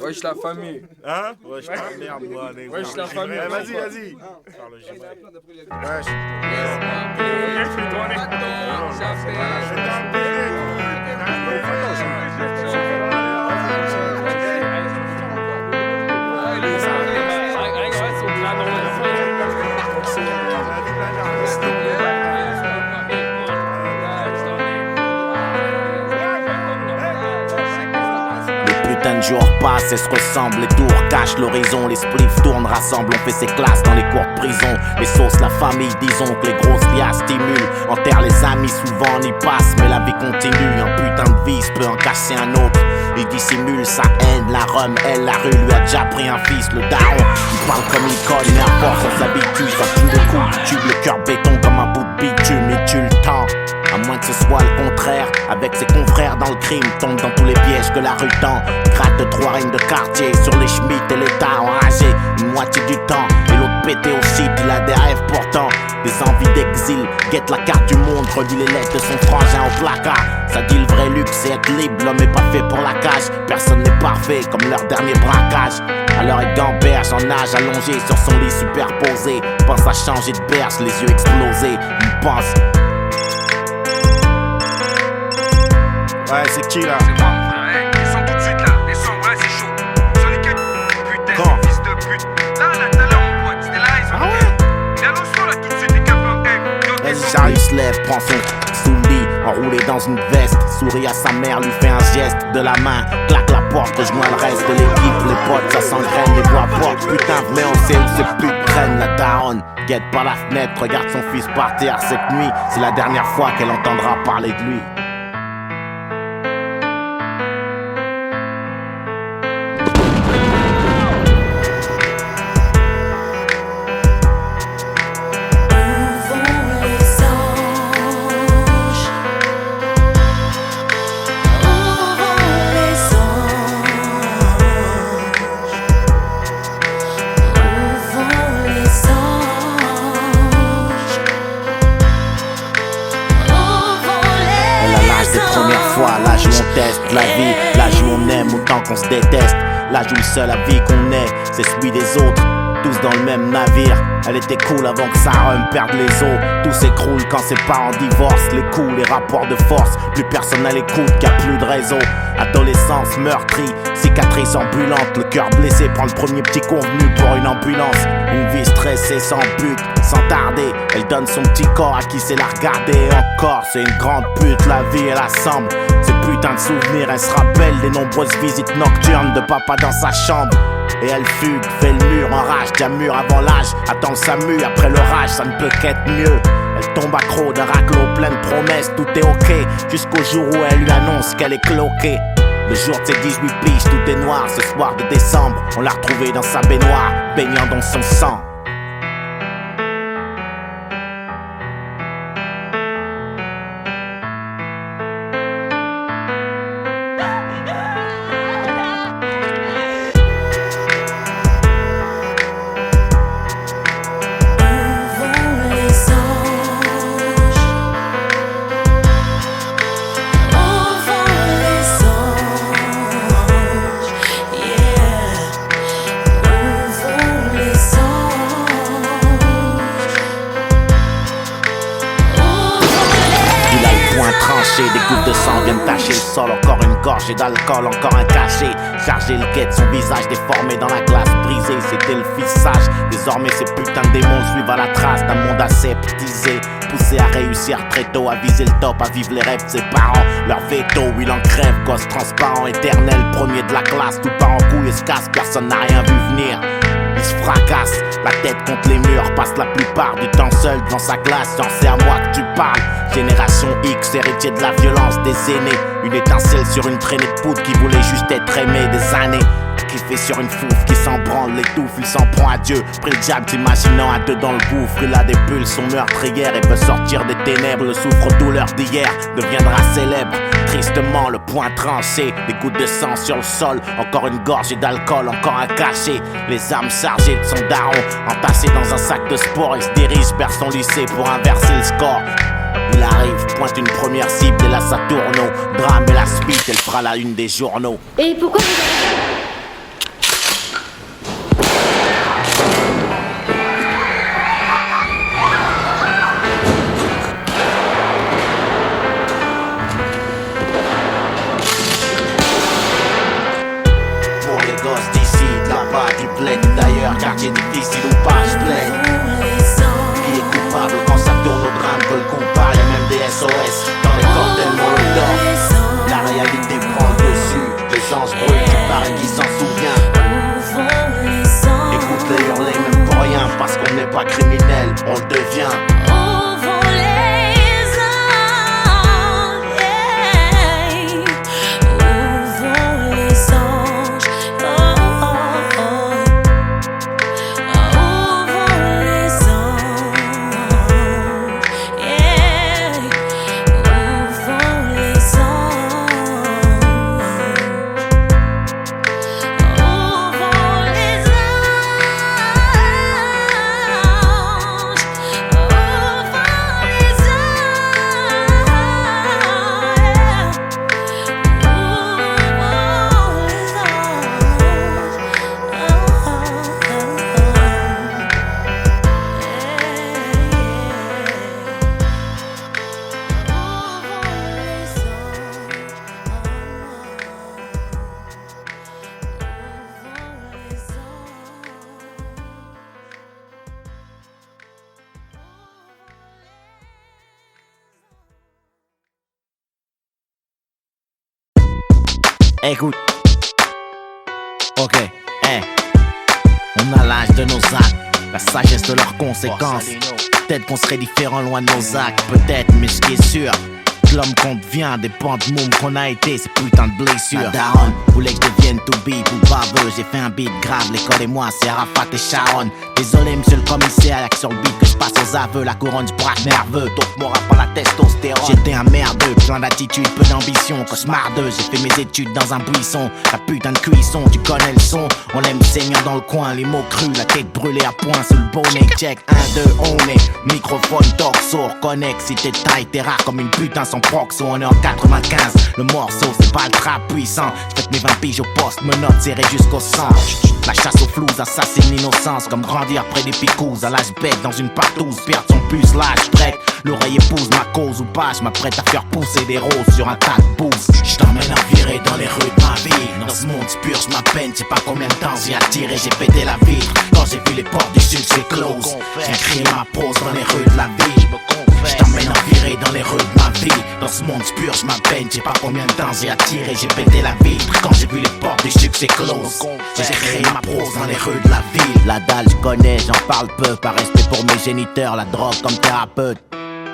Wesh la famille. Hein? Wesh la merde, moi. Wesh la famille. Vas-y. Wesh. Putain de jours passent et se ressemblent, les tours cachent l'horizon, les spliffs tournent, rassemblent, on fait ses classes dans les cours de prison. Les sauces, la famille, disons que les grosses liasses stimulent, enterrent les amis, souvent on y passe, mais la vie continue. Un putain de vice peut en casser un autre, il dissimule sa haine, la rhum, elle, la rue lui a déjà pris un fils, le daron. Il parle comme il colle, mais à force on s'habitue, ça fout de coups, il tube le cœur béton comme un bout de bitume, il tue le temps. À moins que ce soit le contraire, avec ses confrères dans le crime, tombe dans tous les pièges que la rue tend. Gratte trois règnes de quartier sur les schmitts et l'état enragé une moitié du temps. Et l'autre pété aussi, il a des rêves pourtant, des envies d'exil. Guette la carte du monde, relit les lettres de son frangin au placard. Ça dit le vrai luxe, c'est être libre, l'homme est pas fait pour la cage. Personne n'est parfait, comme leur dernier braquage. Alors il gamberge en nage allongé sur son lit superposé. Pense à changer de berge, les yeux explosés. Il pense. Ouais, c'est qui là? C'est moi mon frère, hey, descends tout de suite là, descends, ouais c'est chaud. Sur les quêtes, putain, Quand? fils de pute. Là, tout à l'heure mon pote, c'était là, ils ont dit. Viens au son là tout de suite, les caplons, hey, Vas-y, j'arrive, se lève, prend son sous le lit, enroulé dans une veste, sourit à sa mère, lui fait un geste de la main, claque la porte, rejoint le reste de l'équipe, les potes, ça s'engraine, les voix portent, putain, venez, on sait où c'est plus de traîne, la daronne, guette par la fenêtre, regarde son fils par terre cette nuit, c'est la dernière fois qu'elle entendra parler de lui. L'âge où on teste la vie, l'âge où on aime autant qu'on se déteste, l'âge où le seul avis qu'on ait, c'est celui des autres, tous dans le même navire. Elle était cool avant que sa rhum perde les os. Tout s'écroule quand ses parents divorcent. Les coups, les rapports de force, plus personne à l'écoute, car plus de réseau. Adolescence meurtrie, cicatrice ambulante. Le cœur blessé prend le premier petit convenu pour une ambulance. Une vie stressée sans but, sans tarder. Elle donne son petit corps à qui sait la regarder. Et encore, c'est une grande pute, la vie elle assemble. Ce putain de souvenir, elle se rappelle des nombreuses visites nocturnes de papa dans sa chambre. Et elle fugue, fait le mur en rage, tient mur avant l'âge, attend le SAMU après l'orage, ça ne peut qu'être mieux. Elle tombe accro d'un raclot plein de promesses, tout est ok, jusqu'au jour où elle lui annonce qu'elle est cloquée. Le jour de ses 18 piges, tout est noir, ce soir de décembre, on l'a retrouvée dans sa baignoire, baignant dans son sang. Des gouttes de sang viennent tacher le sol. Encore une gorgée d'alcool, encore un cachet. Chargé le quai de son visage déformé dans la glace brisée. C'était le fils sage. Désormais ces putains de démons suivent à la trace d'un monde aseptisé. Poussé à réussir très tôt, à viser le top, à vivre les rêves de ses parents. Leur veto, il en crève, gosse transparent, éternel, premier de la classe. Tout part en couille et se casse, personne n'a rien vu venir. Il se fracasse, la tête contre les murs, passe la plupart du temps seul devant sa classe. Genre c'est à moi que tu parles. Génération X, héritier de la violence des aînés. Une étincelle sur une traînée de poudre qui voulait juste être aimé des années. Kiffé sur une fouffe qui s'en branle, l'étouffe, il s'en prend à Dieu. Pris le diable, t'imaginant à deux dans le gouffre. Il a des pulsions meurtrières et veut sortir des ténèbres. Le souffre-douleur d'hier deviendra célèbre. Tristement, le poing tranché, des gouttes de sang sur le sol. Encore une gorgée d'alcool, encore un cachet. Les armes chargées de son daron, entassées dans un sac de sport. Il se dirige vers son lycée pour inverser le score. Il arrive, pointe une première cible et là ça tourne au drame et la suite, elle fera la une des journaux. Et pourquoi vous gosses d'ici, de là-bas, du bled d'ailleurs, quartier difficile ou pas, je plaide. Qui est coupable quand ça tourne au drame, veulent qu'on parle, y'a même des SOS dans les cocktails Molotov. La réalité prend le dessus, les anges brûlent, tu parais qui s'en souvient. Écoute les hurler même pour rien, parce qu'on n'est pas criminel, on le devient. Écoute, ok, on a l'âge de nos actes, la sagesse de leurs conséquences. Peut-être qu'on serait différent loin de nos actes, peut-être, mais ce qui est sûr, que l'homme qu'on devient dépend de môme qu'on a été, ces putains de blessures. La daronne voulait que je devienne tout bip ou baveux, j'ai fait un beat grave, l'école et moi, c'est Arafat et Sharon. Désolé monsieur le commissaire, y'a que sur le beat que je passe aux aveux, la couronne du braque nerveux, donc mon rap par la testostérone. J'étais un merdeux, plein d'attitude, peu d'ambition, cauchemardeux, j'ai fait mes études dans un buisson, la putain de cuisson, tu connais le son, on aime saignant dans le coin, les mots crus, la tête brûlée à point sous le bonnet, check, 1, 2, on est, microphone, talk, sourd, connect, si t'es taille, t'es rare comme une putain sans proxo, on est en 95, le morceau c'est pas le trap puissant, j'fais mes 20 piges au poste, me note serré jusqu'au sang, la chasse aux flous assassine l'innocence, comme grandir après des picouses, à l'âge bête dans une partouze, perdre son puce, l'âge prête, l'oreille épouse ma cause ou pas, j'm'apprête à faire pousser des roses sur un tas de bouse, j't'emmène à virer dans les rues de ma vie, dans ce monde purge ma peine, j'sais pas combien de temps j'y attiré, j'ai pété la vitre, quand j'ai vu les portes du succès close, j'ai crié ma prose dans les rues de la vie, j't'emmène à virer dans les rues de ma vie, dans ce monde purge ma peine, j'sais pas combien de temps j'ai attiré, j'ai pété la vitre, quand j'ai vu les portes du succès close, j'ai créé ma prose dans les rues de la ville. La dalle j'connais, j'en parle peu, par respect pour mes géniteurs, la drogue comme thérapeute.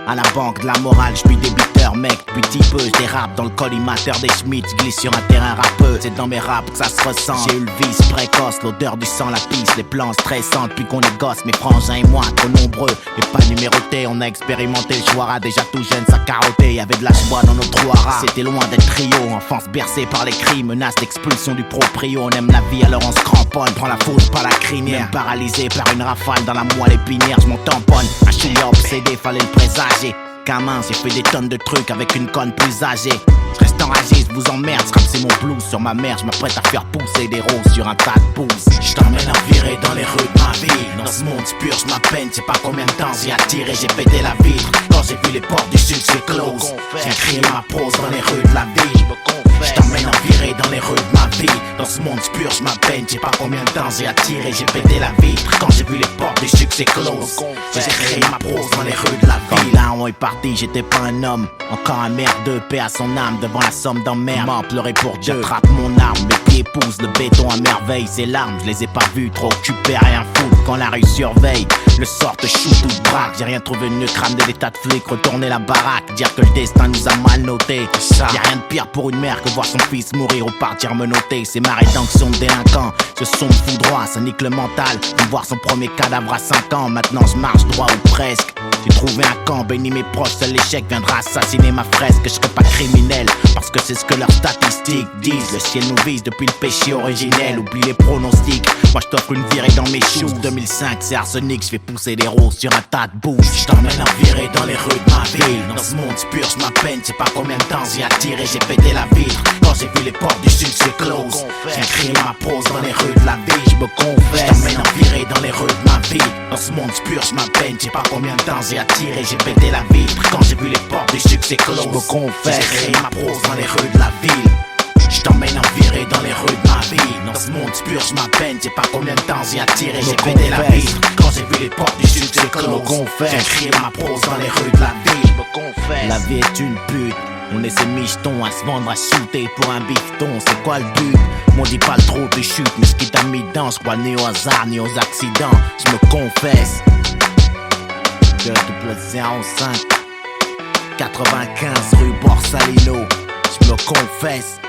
À la banque de la morale, j'suis débiteur, mec, depuis petit peu, j'dérape dans le collimateur des Schmitt, j'glisse sur un terrain rappeux, c'est dans mes raps que ça se ressent. J'ai eu le vice précoce, l'odeur du sang, la pisse, les plans stressants, depuis qu'on est gosse, mes frangins et moi, trop nombreux, et pas numérotés, on a expérimenté le choix, déjà tout jeune, ça carottait, y'avait de la joie dans nos trous à rats. C'était loin d'être trio, enfance bercée par les cris, menace d'expulsion du proprio, on aime la vie alors on se cramponne, prend la foudre par la crinière, même paralysé par une rafale dans la moelle épinière, j'm'en tamponne, un chouïa obsédé, fallait le présager. Gamin, j'ai fait des tonnes de trucs avec une conne plus âgée. J'reste enragé, j'vous emmerde, j'rappe mon blues sur ma mère, j'm'apprête à faire pousser des roses sur un tas de pouces. J't'emmène à virer dans les rues de ma vie. Dans ce monde purge ma peine, j'sais pas combien de temps j'y attiré, j'ai pété la vitre. Quand j'ai vu les portes du succès close, j'ai crié ma prose dans les rues de la vie. J't'emmène à virer dans les rues de ma vie. Dans ce monde purge ma peine, j'sais pas combien de temps j'ai attiré, j'ai pété la vitre. Quand j'ai vu les portes du succès close, j'ai créé ma prose dans les rues de la vie. Là on est parti, j'étais pas un homme, encore un merdeux, paix à son âme devant la somme d'emmerde. Mort pleurer pour Dieu, j'attrape mon arme, mes pieds poussent le béton à merveille. Ces larmes, je les ai pas vues, trop occupé à rien foutre quand la rue surveille. Le sort te shoot ou te braque, j'ai rien trouvé de mieux que ramener des tas de flics, retourner la baraque, dire que le destin nous a mal noté. Y'a rien de pire pour une mère que voir son fils mourir ou partir me noter. C'est ma rédemption de délinquant, ce son me fout droit, ça nique le mental. De voir son premier cadavre à 5 ans, maintenant je marche droit ou presque. J'ai trouvé un camp, béni mes proches, seul l'échec viendra assassiner ma fresque. Je serai pas criminel, parce que c'est ce que leurs statistiques disent. Le ciel nous vise depuis le péché originel, oublie les pronostics. Moi je t'offre une virée dans mes shoes. 2005 c'est arsenic, je fais pousser des roses sur un tas de bouse. Je t'emmène à virer dans les rues de ma ville. Dans ce monde purge ma peine, j'sais pas combien de temps j'y attiré, j'ai pété la vitre. Quand j'ai vu les portes du succès close, j'ai crié ma prose dans les rues de la vie. Je me confesse, je t'emmène à virer dans les rues de ma vie. Dans ce monde purge ma peine, j'sais pas combien de temps j'ai attiré, j'ai pété la vitre. Quand j'ai vu les portes du succès close, je me confesse, j'ai créé ma prose dans les rues de la ville. Je t'emmène à virer dans les rues de ma vie. Dans ce monde J'purge ma peine, j'ai pas combien de temps j'ai attiré. J'ai pété la piste quand j'ai vu les portes du succès close. J'ai crié ma prose dans les rues de la ville. La vie est une pute. On est ces michetons à se vendre, à shooter pour un bifton. C'est quoi le but? M'on dit pas trop de chute, mais ce qui t'a mis dedans, j'crois ni au hasard ni aux accidents. J'me confesse. 205 95 rue Borsalino. J'me confesse.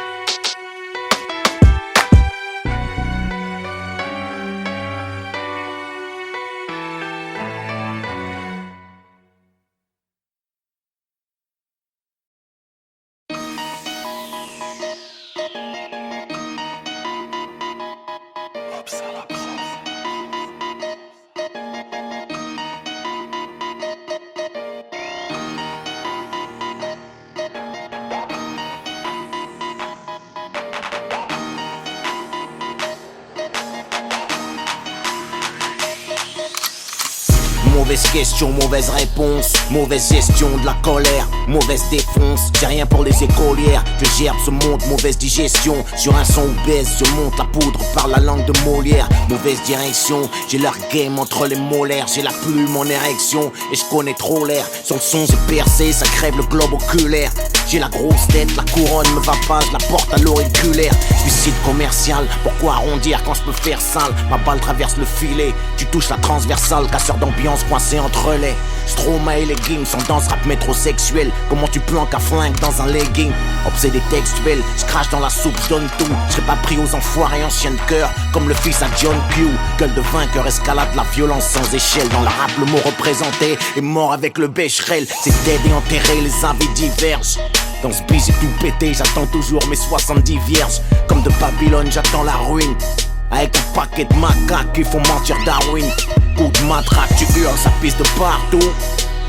Mauvaise question, mauvaise réponse, mauvaise gestion de la colère, mauvaise défonce. J'ai rien pour les écolières, je gerbe ce monde, mauvaise digestion. Sur un son obèse, je monte la poudre par la langue de Molière. Mauvaise direction, j'ai leur game entre les molaires. J'ai la plume en érection et je connais trop l'air. Sur le son j'ai percé, ça crève le globe oculaire. J'ai la grosse tête, la couronne me va pas, je la porte à l'auriculaire. Suicide commercial, pourquoi arrondir quand je peux faire sale? Ma balle traverse le filet, tu touches la transversale. Casseur d'ambiance coincé entre les Stroma et leggings, sans danse rap métrosexuel. Comment tu planques à flingue dans un legging? Obsédé textuel, je crache dans la soupe, je donne tout. Je serai pas pris aux enfoirés anciens de cœur, comme le fils à John Q. Gueule de vainqueur, escalade la violence sans échelle. Dans le rap, le mot représenté est mort avec le bécherel. C'est dead et enterré, les avis divergent. Dans ce bis j'ai tout pété, j'attends toujours mes 70 vierges. Comme de Babylone, j'attends la ruine. Avec un paquet de macaques qui font mentir Darwin. Coup de matraque, tu hurles, ça pisse de partout.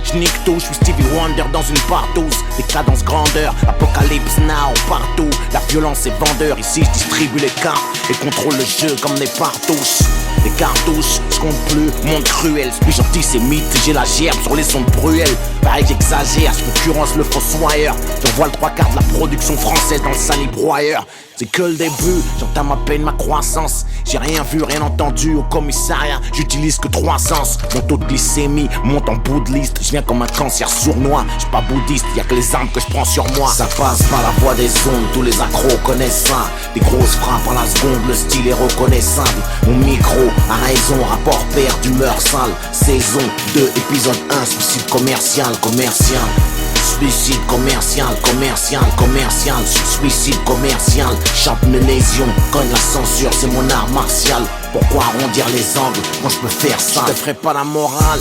J'nique tout, j'suis Stevie Wonder dans une partouze. Des cadences grandeur, apocalypse now partout. La violence est vendeur, ici j'distribue les cartes et contrôle le jeu comme des partouches. Des cartouches, j'compte plus, monde cruel. J'suis antisémite, j'ai la gerbe sur les sons de Bruel. Pareil j'exagère, j'concurrence le fossoyeur. J'envoie le 3/4 de la production française dans le salibroyeur. C'est que le début, j'entame à peine ma croissance. J'ai rien vu, rien entendu au commissariat. J'utilise que 3 sens. Mon taux de glycémie monte en bout de liste. J'viens comme un cancer sournois. J'suis pas bouddhiste, y'a que les armes que j'prends sur moi. Ça passe par la voix des ondes, tous les accros connaissent ça. Des grosses frappes à la seconde, le style est reconnaissable. Mon micro a raison, rapport père d'humeur sale. Saison 2, épisode 1, suicide commercial. Suicide commercial, suicide commercial. Chante mes lésions, cogne la censure, c'est mon art martial. Pourquoi arrondir les angles quand je peux faire ça? Je te ferai pas la morale.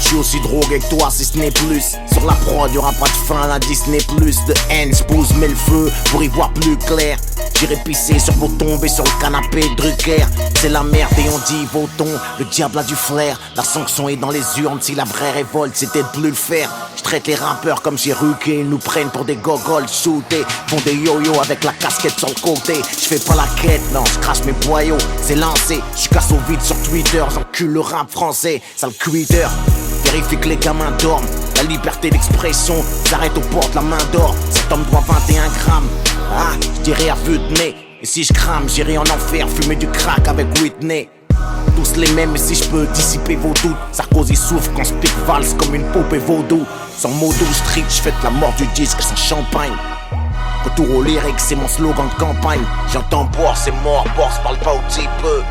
J'suis aussi drogué que toi si ce n'est plus. Sur la prod y'aura pas de fin à la Disney+. De haine j'pousse mais le feu pour y voir plus clair. J'irai pisser sur vos tombes et sur le canapé Drucker. C'est la merde et on dit votons. Le diable a du flair. La sanction est dans les urnes. Si la vraie révolte c'était de plus le faire. J'traite les rappeurs comme j'ai ruqué. Ils nous prennent pour des gogoles shootés. Font des yo-yo avec la casquette sur le côté. J'fais pas la quête, non, j'crache mes boyaux. C'est lancé, j'casse au vide sur Twitter. J'encule le rap français, sale quitter. Vérifie que les gamins dorment. La liberté d'expression s'arrête aux portes, la main d'or. Cet homme doit 21 grammes. Ah, j'dirais à vue de nez. Et si je crame, j'irai en enfer fumer du crack avec Whitney. Tous les mêmes, et si je peux dissiper vos doutes. Sarkozy souffre quand je pique valse comme une poupée vaudou. Sans modo street, j'fête la mort du disque sans champagne. Retour au lyrique, c'est mon slogan de campagne. J'entends boire, c'est mort, Borse parle pas au petit peu.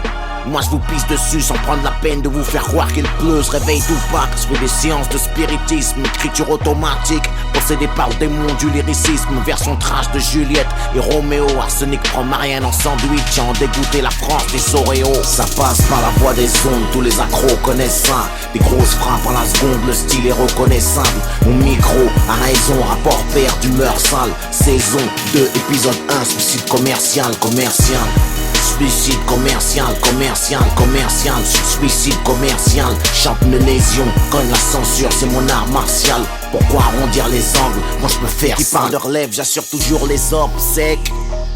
Moi je vous pisse dessus sans prendre la peine de vous faire croire qu'il pleut. Je réveille Tupac, je fais des séances de spiritisme. Écriture automatique, possédé par le démon du lyricisme. Version trash de Juliette et Roméo. Arsenic prend Marianne en sandwich, en dégoûté la France des Oreos. Ça passe par la voix des ondes, tous les accros connaissent ça. Des grosses frappes à la seconde, le style est reconnaissable. Mon micro a raison, rapport père d'humeur sale. Saison 2, épisode 1, suicide commercial. Suicide commercial, suicide commercial. Chante mes lésions, cogne la censure, c'est mon art martial. Pourquoi arrondir les angles quand je peux faire ça? Qui parle de relève, j'assure toujours les orbes secs.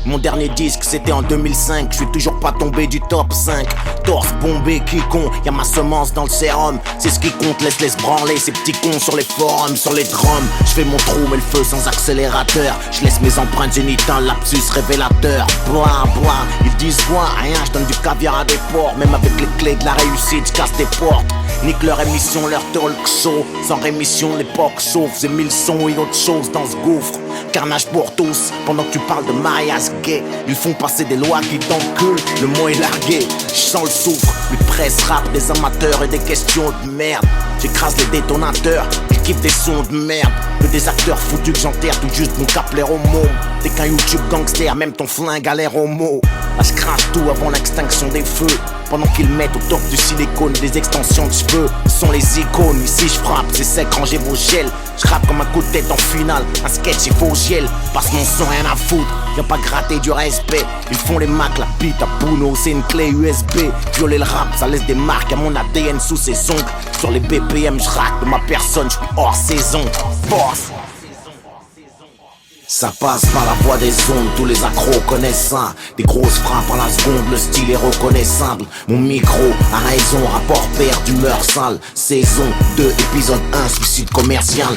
Mon dernier disque c'était en 2005. Je suis toujours pas tombé du top 5. Torse bombé, quiconque, y'a ma semence dans le sérum. C'est ce qui compte, laisse branler ces petits cons sur les forums, sur les drums. Je fais mon trou mais le feu sans accélérateur. Je laisse mes empreintes génitales, lapsus révélateur. Bois, ils disent quoi? Rien, je donne du caviar à des porcs. Même avec les clés de la réussite, je casse des portes. Nique leur émission, leur talk show. Sans rémission, l'époque sauve. J'ai 1000 sons et autre chose dans ce gouffre. Carnage pour tous, pendant que tu parles de mariage gay. Ils font passer des lois qui t'enculent, le mot est largué. Je sens le soufre, une presse rap, des amateurs et des questions de merde. J'écrase les détonateurs, ils kiffent des sons de merde. Que des acteurs foutus que j'enterre tout juste mon cap l'air au mot. T'es qu'un YouTube gangster, même ton flingue a l'air homo. Là je crache tout avant l'extinction des feux. Pendant qu'ils mettent au top du silicone des extensions de cheveux. Ce sont les icônes, ici je frappe, c'est sec, rangez vos gels. Je rappe comme un coup de tête en finale, un sketch il faut gel. Parce qu'on sent rien à foutre, viens pas gratter du respect. Ils font les macs, la bite à Puno, c'est une clé USB. Violer le rap, ça laisse des marques à mon ADN sous ses ongles. Sur les BPM, je rappe de ma personne, je suis hors saison. Force. Ça passe par la voie des ondes, tous les accros connaissent ça. Des grosses frappes à la seconde, le style est reconnaissable. Mon micro a raison, rapport père d'humeur sale. Saison 2, épisode 1, suicide commercial.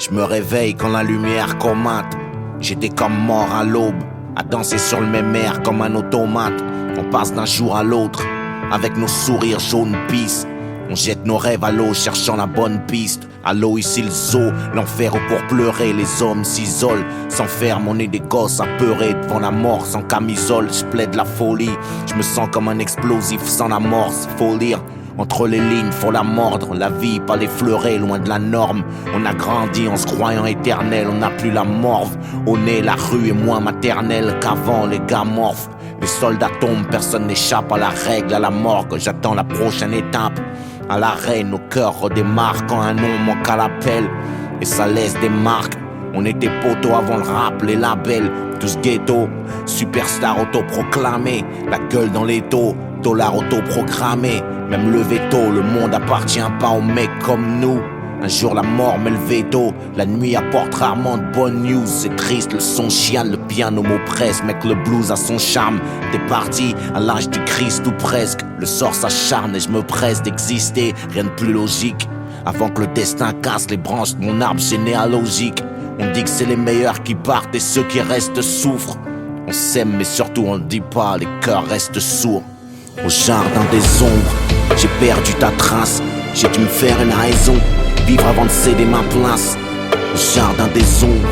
Je me réveille quand la lumière commente. J'étais comme mort à l'aube, à danser sur le même air comme un automate. On passe d'un jour à l'autre, avec nos sourires jaunes pisse. On jette nos rêves à l'eau, cherchant la bonne piste. À l'eau ici le zoo, l'enfer où pour pleurer les hommes s'isolent. S'enferment, on est des gosses apeurés devant la mort sans camisole. Je plaide la folie, je me sens comme un explosif sans la morse. Faut lire entre les lignes, faut la mordre. La vie, pas l'effleurer, loin de la norme. On a grandi en se croyant éternel, on n'a plus la morve. Au nez, la rue est moins maternelle qu'avant, les gars morphes. Les soldats tombent, personne n'échappe à la règle, à la morgue. J'attends la prochaine étape. À l'arrêt, nos cœurs redémarrent quand un nom manque à l'appel. Et ça laisse des marques. On était poteaux avant le rap, les labels, tous ghetto. Superstar autoproclamé, la gueule dans les taux. Dollar autoprogrammé, même le veto. Le monde appartient pas aux mecs comme nous. Un jour la mort met le veto. La nuit apporte rarement de bonnes news. C'est triste, le son chiale, le piano m'oppresse. Mec, le blues a son charme. T'es parti à l'âge du Christ ou presque. Le sort s'acharne et je me presse d'exister. Rien de plus logique. Avant que le destin casse les branches de mon arbre généalogique. On dit que c'est les meilleurs qui partent et ceux qui restent souffrent. On s'aime mais surtout on le dit pas, les cœurs restent sourds. Au jardin des ombres, j'ai perdu ta trace. J'ai dû me faire une raison, vivre avant de céder ma place. Au jardin des ombres,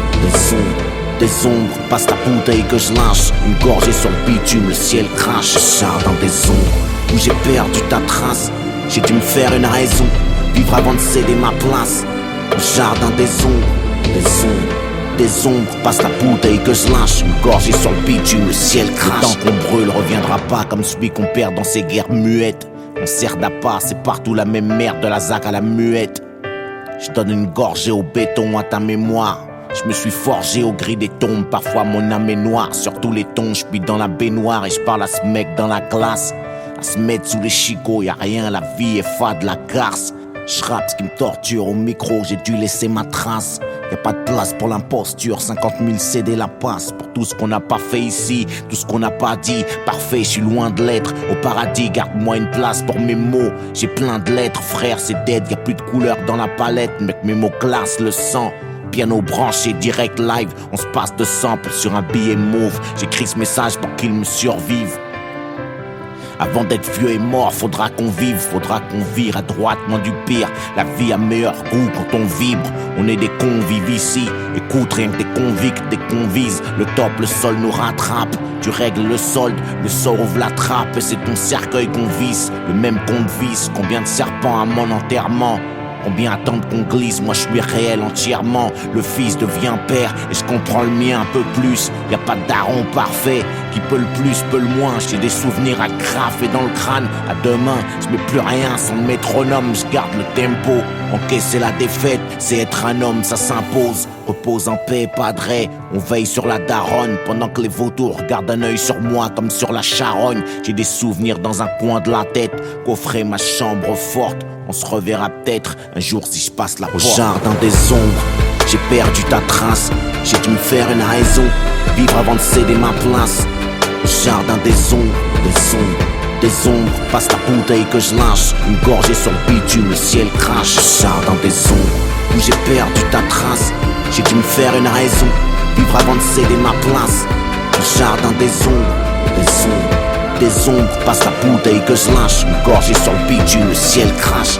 des ombres. Passe la bouteille que je lâche, une gorgée sur le bitume, le ciel crache. Au jardin des ombres, où j'ai perdu ta trace. J'ai dû me faire une raison, vivre avant de céder ma place. Au jardin des ombres, des ombres, passe la bouteille que je lâche, une gorgée sur le bitume, le ciel crache. Le temps qu'on brûle reviendra pas comme celui qu'on perd dans ces guerres muettes. On sert d'appât, c'est partout la même merde, de la zac à la muette. Je donne une gorgée au béton à ta mémoire. Je me suis forgé au gris des tombes, parfois mon âme est noire. Sur tous les tons, je suis dans la baignoire et je parle à ce mec dans la glace. À se mettre sous les chicots, y'a rien, la vie est fade, la garce. Je rappe ce qui me torture au micro, j'ai dû laisser ma trace. Y'a pas de place pour l'imposture, 50 000 CD la passe. Pour tout ce qu'on n'a pas fait ici, tout ce qu'on n'a pas dit. Parfait, je suis loin de l'être. Au paradis, garde-moi une place pour mes mots. J'ai plein de lettres, frère, c'est dead. Y'a plus de couleur dans la palette, mec, mes mots glacent le sang. Piano branché, direct live, on se passe de sample sur un billet mauve. J'écris ce message pour qu'il me survive. Avant d'être vieux et mort, faudra qu'on vive, faudra qu'on vire à droite, moins du pire. La vie a meilleur goût quand on vibre. On est des convives ici. Écoute, rien que des convicts, des convises. Le top, le sol nous rattrape. Tu règles le solde, le sort ouvre la trappe. Et c'est ton cercueil qu'on visse, le même compte visse. Combien de serpents à mon enterrement? Combien attendent qu'on glisse? Moi je suis réel entièrement. Le fils devient père et je comprends le mien un peu plus. Y a pas de daron parfait qui Qui peut le plus, peut le moins. J'ai des souvenirs à graffer dans le crâne. À demain, je mets plus rien sans le métronome. Je garde le tempo. Encaisser la défaite, c'est être un homme, ça s'impose. Repose en paix, padré. On veille sur la daronne pendant que les vautours gardent un œil sur moi comme sur la charogne. J'ai des souvenirs dans un coin de la tête. Coffrer ma chambre forte. On se reverra peut-être un jour si je passe la porte. Au jardin des ombres, j'ai perdu ta trace. J'ai dû me faire une raison, vivre avant de céder ma place. Au jardin des ombres, des ombres, passe la bouteille que je lâche. Une gorgée sur le bitume, le ciel crache. Au jardin des ombres, où j'ai perdu ta trace. J'ai dû me faire une raison, vivre avant de céder ma place. Au jardin des ombres, des ombres, passe la bouteille que je lâche. Une gorgée sur le bitume, le ciel crache.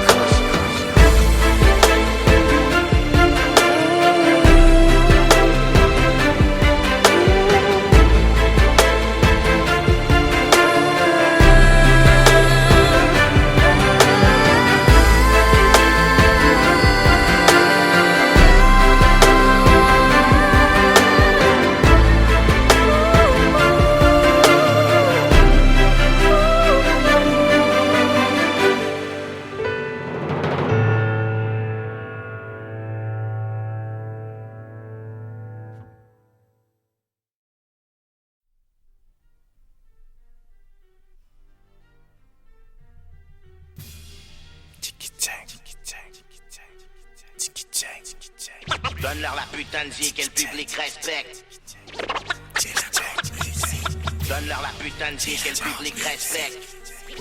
Donne-leur la putain de zik et le public respecte. Donne-leur la putain de zik et le public respecte.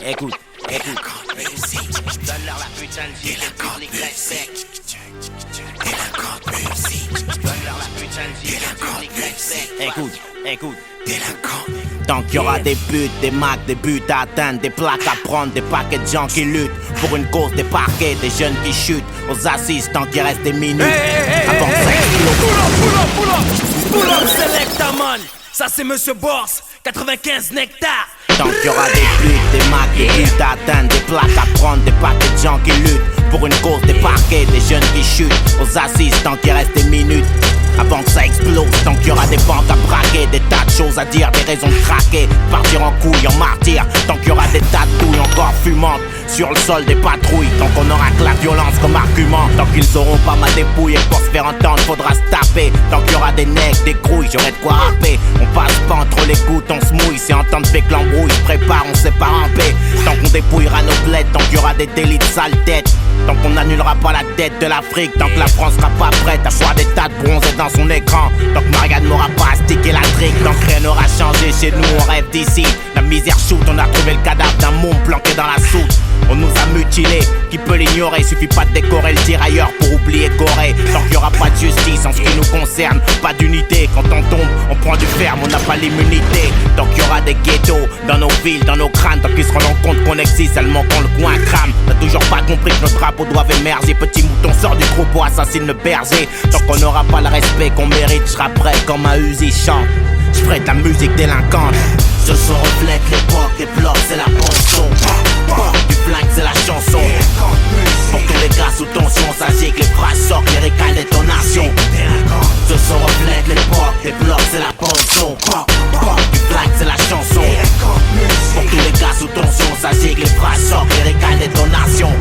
Écoute. Donne-leur la putain de zik et le public respecte. Donne-leur la putain de zik et le public respecte. Écoute. Tant qu'il y aura des buts, des macs, des buts à atteindre, des plaques à prendre, des paquets de gens qui luttent pour une cause, des parquets, des jeunes qui chutent aux assises tant qu'il reste des minutes. Avant que ça explose. Pull up, selecta man. Ça c'est Monsieur Boss, 95 nectar. Tant qu'il y aura des buts, des macs, des buts à atteindre, des plaques à prendre, des paquets de gens qui luttent pour une cause, des parquets, des jeunes qui chutent aux assises tant qu'il reste des minutes. Avant que ça explose, tant qu'il y aura des banques à braquer, des tas de choses à dire, des raisons de craquer, partir en couille, en martyr, tant qu'il y aura des tas de douilles encore fumantes sur le sol des patrouilles, tant qu'on aura que la violence comme argument, tant qu'ils auront pas ma dépouille et pour se faire entendre faudra se taper, tant qu'il y aura des nègres, des grouilles, j'aurai de quoi rapper, on passe pas entre les gouttes, on se mouille, c'est entendre fait que l'embrouille se prépare, on sait pas ramper, tant qu'on dépouillera nos bleds, tant qu'il y aura des délits de sale tête, tant qu'on n'annulera pas la dette de l'Afrique, tant que la France sera pas prête à voir des tas de bronzés dans son écran, tant que Marianne n'aura pas à sticker la trique, tant que rien n'aura changé chez nous, on rêve d'ici. La misère shoot, on a trouvé le cadavre d'un môme planqué dans la soute. On nous a mutilés, qui peut l'ignorer? Suffit pas de décorer le tirailleur pour oublier Corée. Tant qu'il y aura pas de justice en ce qui nous concerne, pas d'unité. Quand on tombe, on prend du ferme, on n'a pas l'immunité. Tant qu'il y aura des ghettos dans nos villes, dans nos crânes, tant qu'ils se rendront compte qu'on existe seulement quand le coin crame. T'as toujours pas compris que nos drapeaux doivent émerger. Petit mouton sort du troupeau, assassine le berger. Tant qu'on n'aura pas le respect qu'on mérite, je serai prêt comme un Uzi chante. Je ferai de la musique délinquante. Ce son reflète l'époque, les blocs c'est la chanson. Du flingue c'est la chanson. Pour tous les gars sous tension, sachez que les phrases sortent, les récales détonation. Ce son reflète l'époque, les blocs c'est la chanson. Du flingue c'est la chanson. Pour tous les gars sous tension, sachez que les phrases sortent, les récales détonation.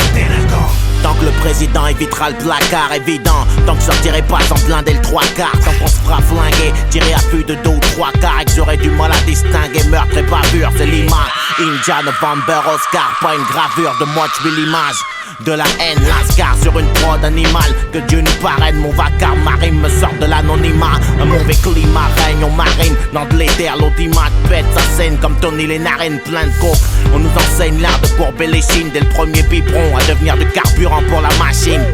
Tant que le président évitera le placard évident, tant que je sortirai pas sans blinder le 3/4, tant qu'on se fera flinguer, tirer à vue de 2 ou 3 quarts, et que j'aurai du mal à distinguer meurtre et bavure, c'est l'image. India, November, Oscar, pas une gravure de moi, je vis l'image de la haine, lascar sur une prod animale. Que Dieu nous parraine, mon vacarme marine me sort de l'anonymat. Un mauvais climat règne, on marine dans de l'éther, l'audimat pète sa scène comme Tony les narines plein de coke. On nous enseigne l'art de courber les chines dès le premier biberon, à devenir du carburant pour la machine.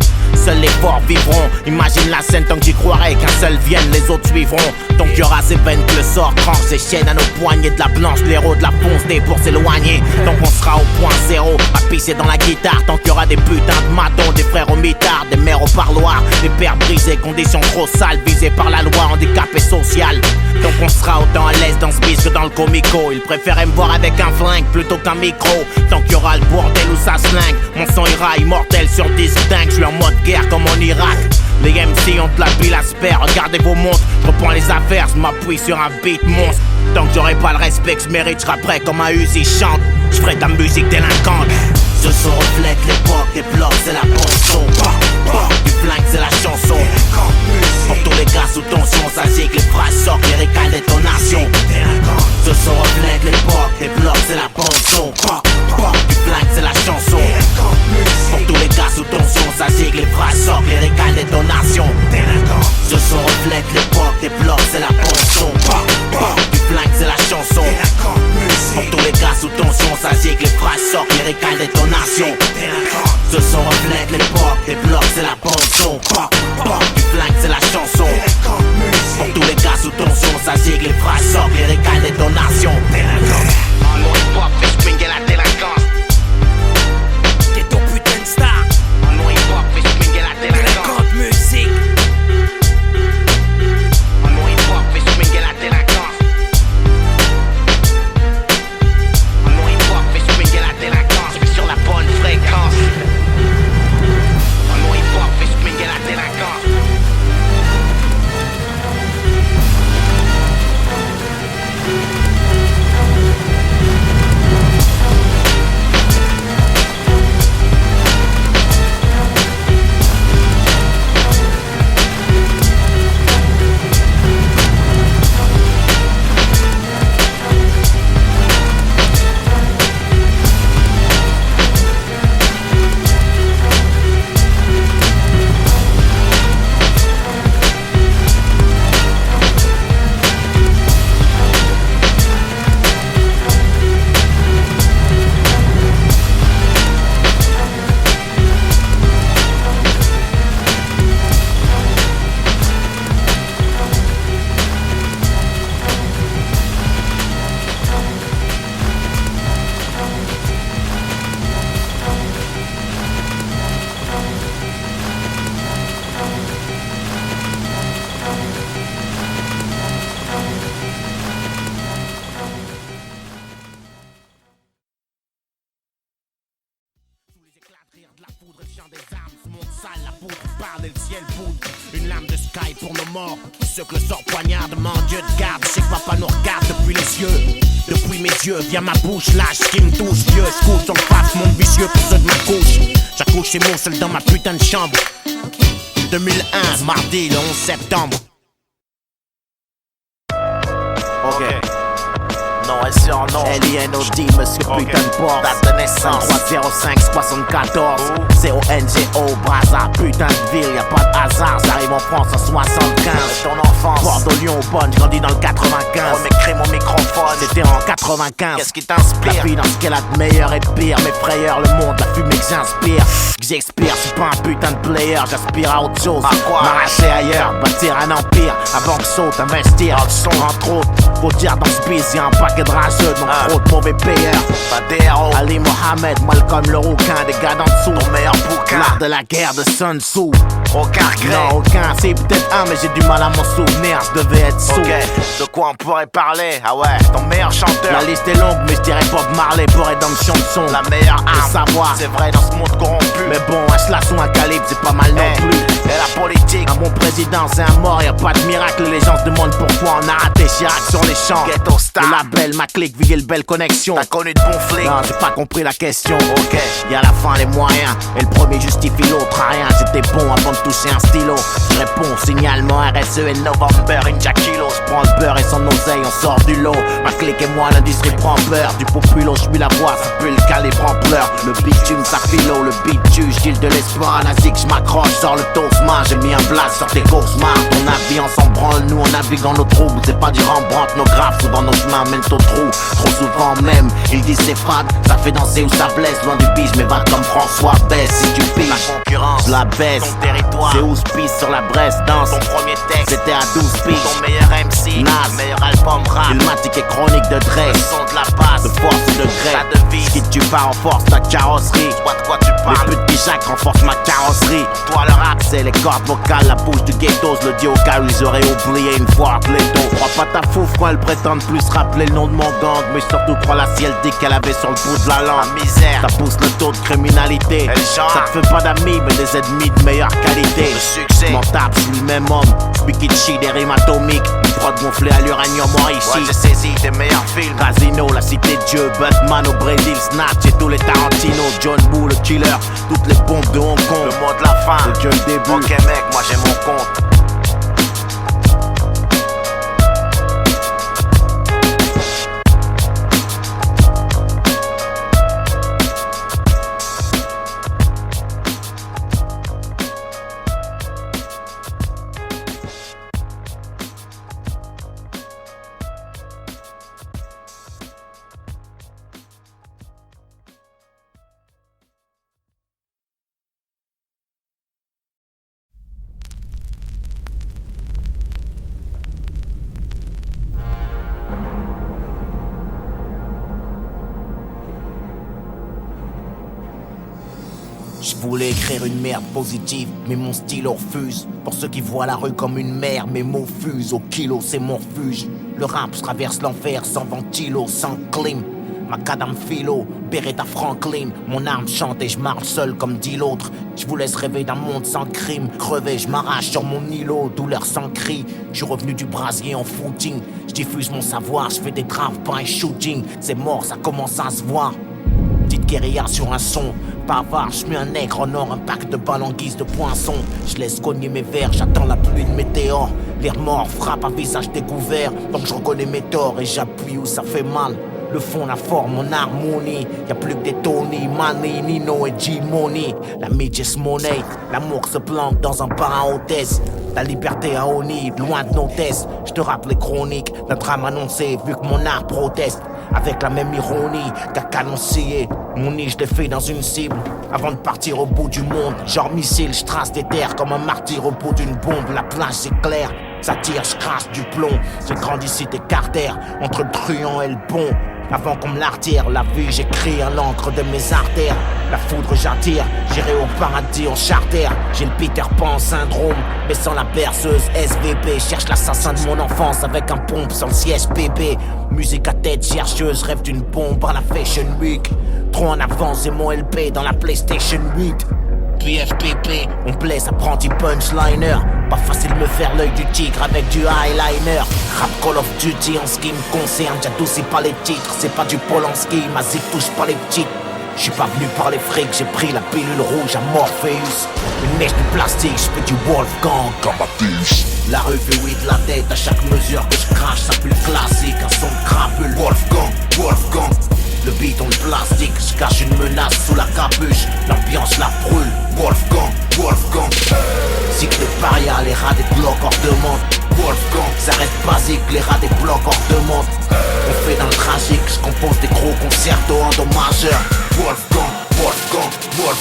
Seuls les forts vivront, imagine la scène tant que j'y croirai, qu'un seul vienne, les autres suivront. Donc il y aura ces peines que le sort tranche, ces chaînes à nos poignets, de la blanche, l'héros de la ponce D pour s'éloigner. Tant qu'on sera au point zéro, à pisser dans la guitare, tant qu'il y aura des putains de matons, des frères au mitard, des mères au parloir, des pères brisés, conditions trop sales, visés par la loi, handicapés social. Donc on sera autant à l'aise dans ce bis que dans le comico. Ils préféraient me voir avec un flingue plutôt qu'un micro. Tant qu'il y aura le bordel où ça slingue, mon sang ira immortel sur distinct. Je suis en mode guerre comme en Irak. Les MC ont de la bille à se faire, regardez vos montres, je reprends les affaires, je m'appuie sur un beat monstre. Tant que j'aurai pas le respect que je mérite, je rapperai comme un Uzi chante. Je ferai de la musique délinquante. Ce son reflète l'époque, les blocs c'est la ponçon. Du flingue c'est la chanson. Pour tous les gars sous tension, ça gicle, les phrases sortent, les récales détonation. Ce son reflète l'époque, les blocs c'est la ponçon. Du flingue c'est la chanson. Pour tous les gars sous tension, ça gicle, les phrases sortent, les récales détonation. Ce son reflète l'époque, les blocs c'est la ponçon. Du flingue c'est la chanson. Pour tous les gars sous tension, ça gicle, les phrases sortent, les récales détonation. Ce son reflète l'époque, les blocs c'est la ponçon. Du flingue c'est la chanson. Pour tous les gars sous tension, ça gicle, les phrases sortent, les récales détonation. Mon hip-hop fait swinguer la délinquance. T'es ton putain de star. Mon hip-hop fait swinguer la délinquance. Délinquante musique. Mon hip-hop fait swinguer la délinquance. Mon hip-hop fait swinguer la délinquance. Je suis sur la bonne fréquence. Mon hip-hop fait swinguer la délinquance. De la foudre, le chant des armes, sous mon sale, la poudre parle et le ciel poudre. Une lame de sky pour nos morts, ceux que le sort poignarde, mon Dieu de garde. Je sais que papa nous regarde depuis les yeux, depuis mes yeux, via ma bouche, lâche qui me touche. Vieux, je couche sur le paf, mon vicieux pour ceux de ma couche. J'accouche chez moi seul dans ma putain de chambre. 2001, mardi, le 11 septembre. Ok. Non, elle surnom L-I-N-O-D, monsieur putain de porc. Date de naissance 30574 C-O-N-G-O, Brazza, putain de ville, y'a pas de hasard. J'arrive en France en 75. Ton enfance, Bordeaux, Lyon, Bonne, j'grandis dans le 95. Remets mon microphone, c'était en 95. Qu'est-ce qui t'inspire? La vie dans ce qu'elle a de meilleur et de pire. Mes frayeurs, le monde, la fumée que j'inspire. Que j'expire, je suis pas un putain de player. J'aspire à autre chose, m'arracher ailleurs, bâtir un empire. Avant que saute, investir, entre autres. Faut dire dans ce biz, y'a un paquet de rageux, donc trop de mauvais payeurs. Pas des héros, Ali Mohamed, Malcolm le rouquin, des gars d'en dessous. Ton meilleur bouquin, l'art de la guerre de Sun Tzu. Aucun regret, non aucun, c'est peut-être un, mais j'ai du mal à m'en souvenir, je devais être sous. De quoi on pourrait parler? Ah ouais, ton meilleur chanteur. La liste est longue, mais je dirais Bob Marley pour rédemption de son. La meilleure arme, savoir, c'est vrai dans ce monde corrompu. Mais bon, un slash ou un calibre, c'est pas mal non plus. Et la politique, un bon président, c'est un mort, y'a pas de miracle. Les gens se demandent pourquoi on a raté Chirac sur les champs. Ghetto Star, le label, ma clique, Vigil, belle connexion. T'as connu de bons flics? Non, j'ai pas compris la question. Ok, y'a la fin, les moyens, et le premier justifie l'autre. À rien, j'étais bon avant de toucher un stylo. Je réponds, signalement RSE et November, Inja Kilo. J'prends le beurre et son oseille, on sort du lot. Ma clique et moi, l'industrie prend peur. Du populo, j'suis la voix, ça pue le calibre en pleurs. Le bitume, ça philo, le beat tue, Gilles de l'espoir. À la zig, j'm'accroche, sors le tosma. J'ai mis un blast sur tes courses marres. Ton avis, on s'en branle, nous on navigue en nos troubles. C'est pas du Rembrandt, nos graphes, souvent nos chemins mènent au trou. Trop souvent même, ils disent c'est fade, ça fait danser ou ça blesse. Loin du biche, mais va comme François baisse. Si tu piges, la concurrence, la baisse. Ton territoire, c'est où se pisse sur la Bresse, danse. Ton premier texte, c'était à 12 piges. Ton meilleur MC, Nas, meilleur album rap. Filmatique et chronique de Dre. Le son de la passe, de force et de gré. Ta devise, qui tu pars renforce ta carrosserie. Vois de quoi tu parles. Les putes Pichac renforcent ma carrosserie. Toi le rap, c'est les cordes vocales, la bouche du ghetto. Je le dis au cas où ils auraient oublié une fois Cléto. Crois pas ta fouf quand elle prétendent plus rappeler le nom de mon gang. Mais surtout crois la ciel dit qu'elle avait sur le bout de la langue. La misère, ça pousse le taux de criminalité. Ça te fait pas d'amis mais des ennemis de meilleure qualité. Le succès, m'en tape, je suis le même homme. Bikichi, des rimes atomiques. Une prod gonflée à l'uranium ici. Ouais, j'ai saisi des meilleurs films. Casino, la cité de Dieu, Batman au Brésil, Snatch et tous les Tarantino, John Woo, le killer, toutes les bombes de Hong Kong. Le mot de la fin. C'est déjà le début. Ok mec, moi j'ai mon compte. Je voulais écrire une merde positive, mais mon style refuse. Pour ceux qui voient la rue comme une mer, mes mots fusent. Au kilo, c'est mon refuge. Le rap, je traverse l'enfer sans ventilo, sans clim. Macadam philo, Beretta Franklin. Mon arme chante et je marche seul comme dit l'autre. Je vous laisse rêver d'un monde sans crime. Crevé, je m'arrache sur mon îlot, douleur sans cri. Je suis revenu du brasier en footing. Je diffuse mon savoir, je fais des graves, pas un shooting. C'est mort, ça commence à se voir. Petite guérilla sur un son, bavard, je suis un nègre en or, un pack de balles en guise de poinçon. Je laisse cogner mes verres, j'attends la pluie de météore. L'air mort frappe un visage découvert, donc je reconnais mes torts et j'appuie où ça fait mal. Le fond, la forme, mon harmonie. Y'a plus que des Tony, Manny, Nino et G-Money. La midget's money, l'amour se planque dans un bar à hôtesse. La liberté à Oni, loin de nos tests. Je te rappelle les chroniques, notre âme annoncée, vu que mon art proteste. Avec la même ironie qu'à canoncier. Mon nid, je l'ai fait dans une cible. Avant de partir au bout du monde, genre missile, je trace des terres comme un martyr au bout d'une bombe. La plage c'est clair, ça tire, je crache du plomb. J'ai grandi cité Carter, entre le truand et le bon. Avant qu'on me l'artère, la vie j'écris à l'encre de mes artères. La foudre j'attire, j'irai au paradis en charter. J'ai le Peter Pan syndrome, mais sans la berceuse SVP. Cherche l'assassin de mon enfance avec un pompe sans le siège bébé. Musique à tête chercheuse, rêve d'une bombe à la Fashion Week. Trop en avance, j'ai mon LP dans la PlayStation 8. PFPP, on blesse apprenti punchliner. Pas facile de me faire l'œil du tigre avec du eyeliner. Rap Call of Duty en ce qui me concerne, j'adoucis pas les titres. C'est pas du Polanski, ma zik touche pas les petites. J'suis pas venu par les frics, j'ai pris la pilule rouge à Morpheus. Une mèche de plastique, j'fais du Wolfgang Amadeus. La rue fait oui de la tête à chaque mesure que je crache, ça plus classique, un son de crapule. Wolfgang. Le beat en plastique, je cache une menace sous la capuche. L'ambiance la brûle, Wolfgang. Cycle de paria, les rats des blocs hors de monde. Wolfgang, ça reste basique, les rats des blocs hors de monde. On fait dans le tragique, je compose des gros concertos endommageurs. Wolfgang.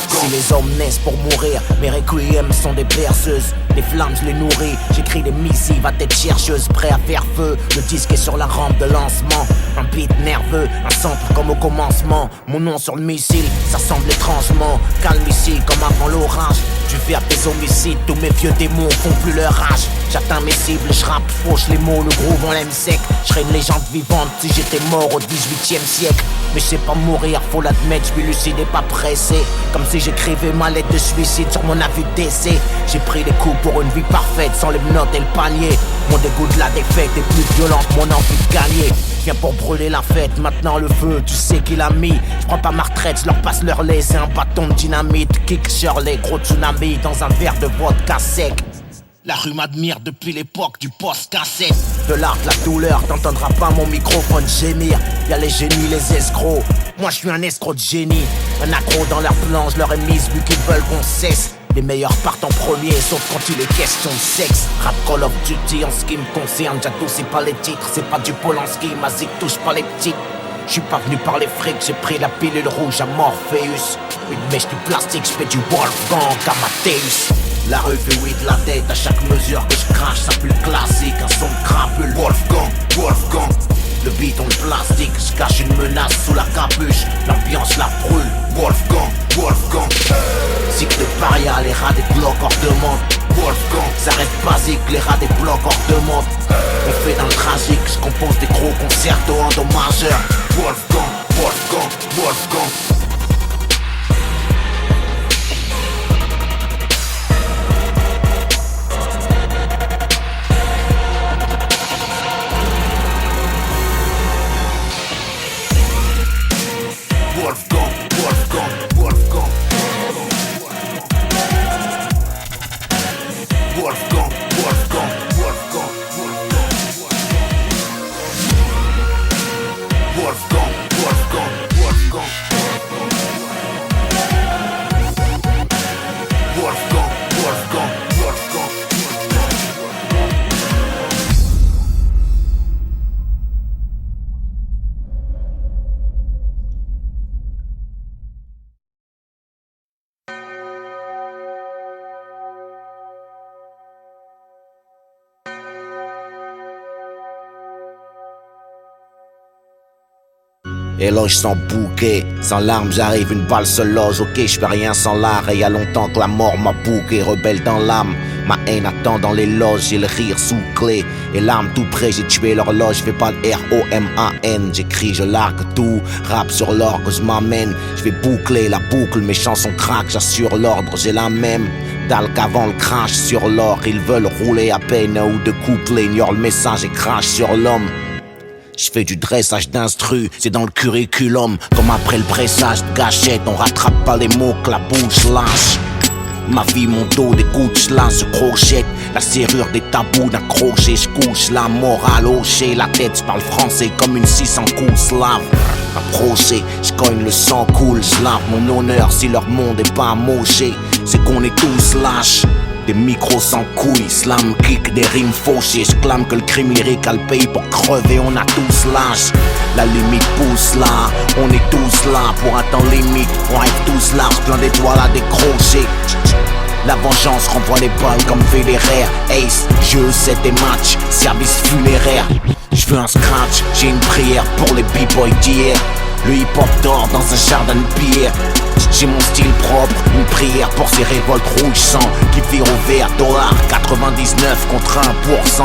Si les hommes naissent pour mourir, mes requiem sont des berceuses. Les flammes je les nourris, j'écris des missives à tête chercheuse, prêt à faire feu. Le disque est sur la rampe de lancement. Un beat nerveux, un centre comme au commencement. Mon nom sur le missile, ça semble étrangement calme ici comme avant l'orage. Tu fais à tes homicides, tous mes vieux démons font plus leur rage. J'atteins mes cibles, je rappe, fauche les mots, le groove on l'aime sec. Je serais une légende vivante si j'étais mort au 18e siècle. Mais je sais pas mourir, faut l'admettre, je suis lucide et pas pressé. Comme si j'écrivais ma lettre de suicide sur mon avis de décès. J'ai pris des coups pour une vie parfaite, sans les menottes et le panier. Mon dégoût de la défaite est plus violent que mon envie de gagner. Viens pour brûler la fête, maintenant le feu, tu sais qui l'a mis. Je prends pas ma retraite, je leur passe leur lait, c'est un bâton de dynamite. Kick Shirley, gros tsunami dans un verre de vodka sec. La rue m'admire depuis l'époque du post-cassette. De l'art, de la douleur, t'entendras pas mon microphone gémir. Y'a les génies, les escrocs. Moi je suis un escroc de génie. Un accro dans leur plan, je leur ai mise vu qu'ils veulent qu'on cesse. Les meilleurs partent en premier, sauf quand il est question de sexe. Rap Call of Duty en ce qui me concerne, j'adoucis pas les titres. C'est pas du Polanski, ma zik touche pas les petites. J'suis pas venu par les frics, j'ai pris la pilule rouge à Morpheus. Une mèche de plastique, j'fais du Wolfgang Amadeus. La rue fait oui de la tête à chaque mesure que je crache, ça plus classique, un son de crapule. Wolfgang. Le beat en plastique, je cache une menace sous la capuche. L'ambiance la brûle, Wolfgang. Cycle de paria, les rats des blocs hors de monde. Wolfgang, ça reste basique, les rats des blocs hors de monde. On fait dans le tragique, je compose des gros concertos endommageurs. Wolfgang. Wolfgang, Wolfgang, Wolfgang. Wolfgang, Wolfgang, Wolfgang, Wolfgang. Wolfgang, Wolfgang, Wolfgang. Wolfgang, Wolfgang, Wolfgang. Éloge sans bouquet, sans larmes j'arrive, une balle se loge. Ok, je fais rien sans l'art et y a longtemps que la mort m'a bouqué. Rebelle dans l'âme, ma haine attend dans les loges. J'ai le rire sous clé et l'arme tout près. J'ai tué l'horloge, je fais pas de R-O-M-A-N. J'écris, je largue tout, rap sur l'orgue, je m'amène. Je vais boucler la boucle, mes chansons craquent, j'assure l'ordre. J'ai la même dalle qu'avant le crash sur l'or. Ils veulent rouler à peine ou de coupler, ignorent le message et crash sur l'homme. Je fais du dressage d'instru, c'est dans le curriculum. Comme après le pressage de gâchette, on rattrape pas les mots que la bouche lâche. Ma vie, mon dos, des coups de lance, je crochette. La serrure des tabous d'un crochet, je couche la morale hochée. La tête, je parle français comme une 600 coups slave. Approché, je cogne le sang coule, je lave mon honneur si leur monde est pas amoché. C'est qu'on est tous lâches. Des micros sans couilles, slam, kick, des rimes fauchées. Je clame que le crime lyrique a le pays pour crever, on a tous l'âge. La limite pousse là, on est tous là pour un temps limite. On rêve tous large, plein d'étoiles à décrocher. La vengeance renvoie les balles comme Federer. Ace, jeu, 7 et match, service funéraire. Je veux un scratch, j'ai une prière pour les b-boys d'hier. Le hip-hop dort dans un jardin de pierre. J'ai mon style propre, une prière pour ces révoltes rouges sang qui virent au vert, dollar 99 contre 1%.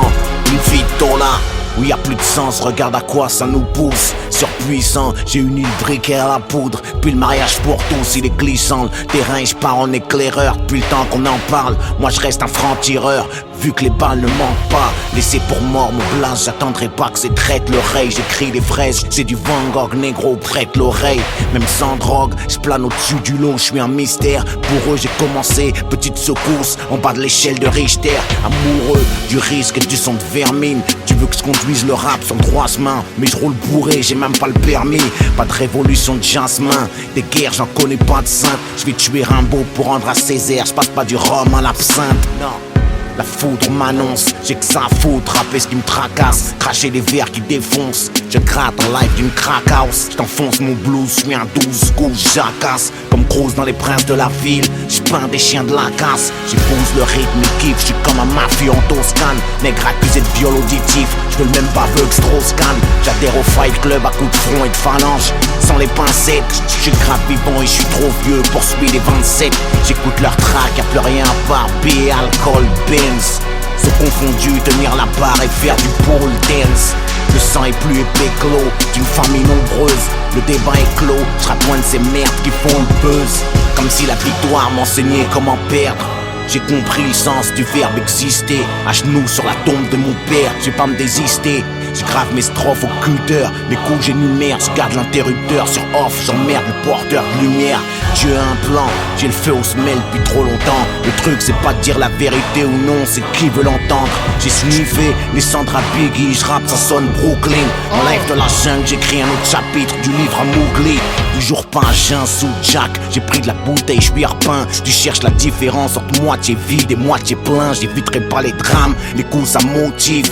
Une vie de dollar où y a plus de sens, regarde à quoi ça nous pousse. Surpuissant, j'ai une île briquet à la poudre. Puis le mariage pour tous, il est glissant. Le terrain, je pars en éclaireur. Depuis le temps qu'on en parle, moi je reste un franc-tireur. Vu que les balles ne manquent pas, laissez pour mort mon blase. J'attendrai pas que c'est traite l'oreille. J'écris des fraises, c'est du Van Gogh, négro, prête l'oreille. Même sans drogue, je plane au-dessus du lot, je suis un mystère. Pour eux j'ai commencé, petite secousse en bas de l'échelle de Richter. Amoureux du risque et du son de vermine. Tu veux que je conduise le rap sur le droit chemin, mais je roule bourré, j'ai même pas le permis. Pas de révolution de jasmin, des guerres j'en connais pas de sainte. Je vais tuer Rimbaud pour rendre à Césaire. Je passe pas du rhum à l'absinthe, non. La foudre m'annonce, j'ai que ça à foutre, rapper ce qui me tracasse, cracher les verres qui défoncent. Je gratte en live d'une crack house, j't'enfonce mon blues, j'suis un 12 coups, jacasse. Comme Cruz dans les princes de la ville, j'peins des chiens de la casse. J'épouse le rythme et kiffe, j'suis comme un mafieux en Toscane. Nègre accusé de viol auditif, j'veux le même baveux que Strauss-Kahn. J'adhère au fight club à coups de front et de phalange. Sans les pincettes, j'suis grave vivant et j'suis trop vieux pour suivre les 27. J'écoute leur track, y'a plus rien à part billet, alcool, Benz. Se confondus, tenir la barre et faire du pole dance. Le sang est plus épais que l'eau d'une famille nombreuse. Le débat est clos, j'rappe loin de ces merdes qui font le buzz. Comme si la victoire m'enseignait comment perdre. J'ai compris le sens du verbe exister. À genoux sur la tombe de mon père, j'ai pas me désister. Je grave mes strophes au cutter, mes coups j'énumère, je garde l'interrupteur sur off, j'emmerde le porteur de lumière. Dieu a un plan, j'ai le feu au semelle depuis trop longtemps. Le truc c'est pas de dire la vérité ou non, c'est qui veut l'entendre. J'ai sniffé les cendres à Biggie, je rappe ça sonne Brooklyn. En live de la jungle, j'écris un autre chapitre du livre à Mowgli. Toujours pas un chien sous Jack, j'ai pris de la bouteille, je suis repeint. Tu cherches la différence entre moitié vide et moitié plein. J'éviterai pas les drames, les coups ça motive.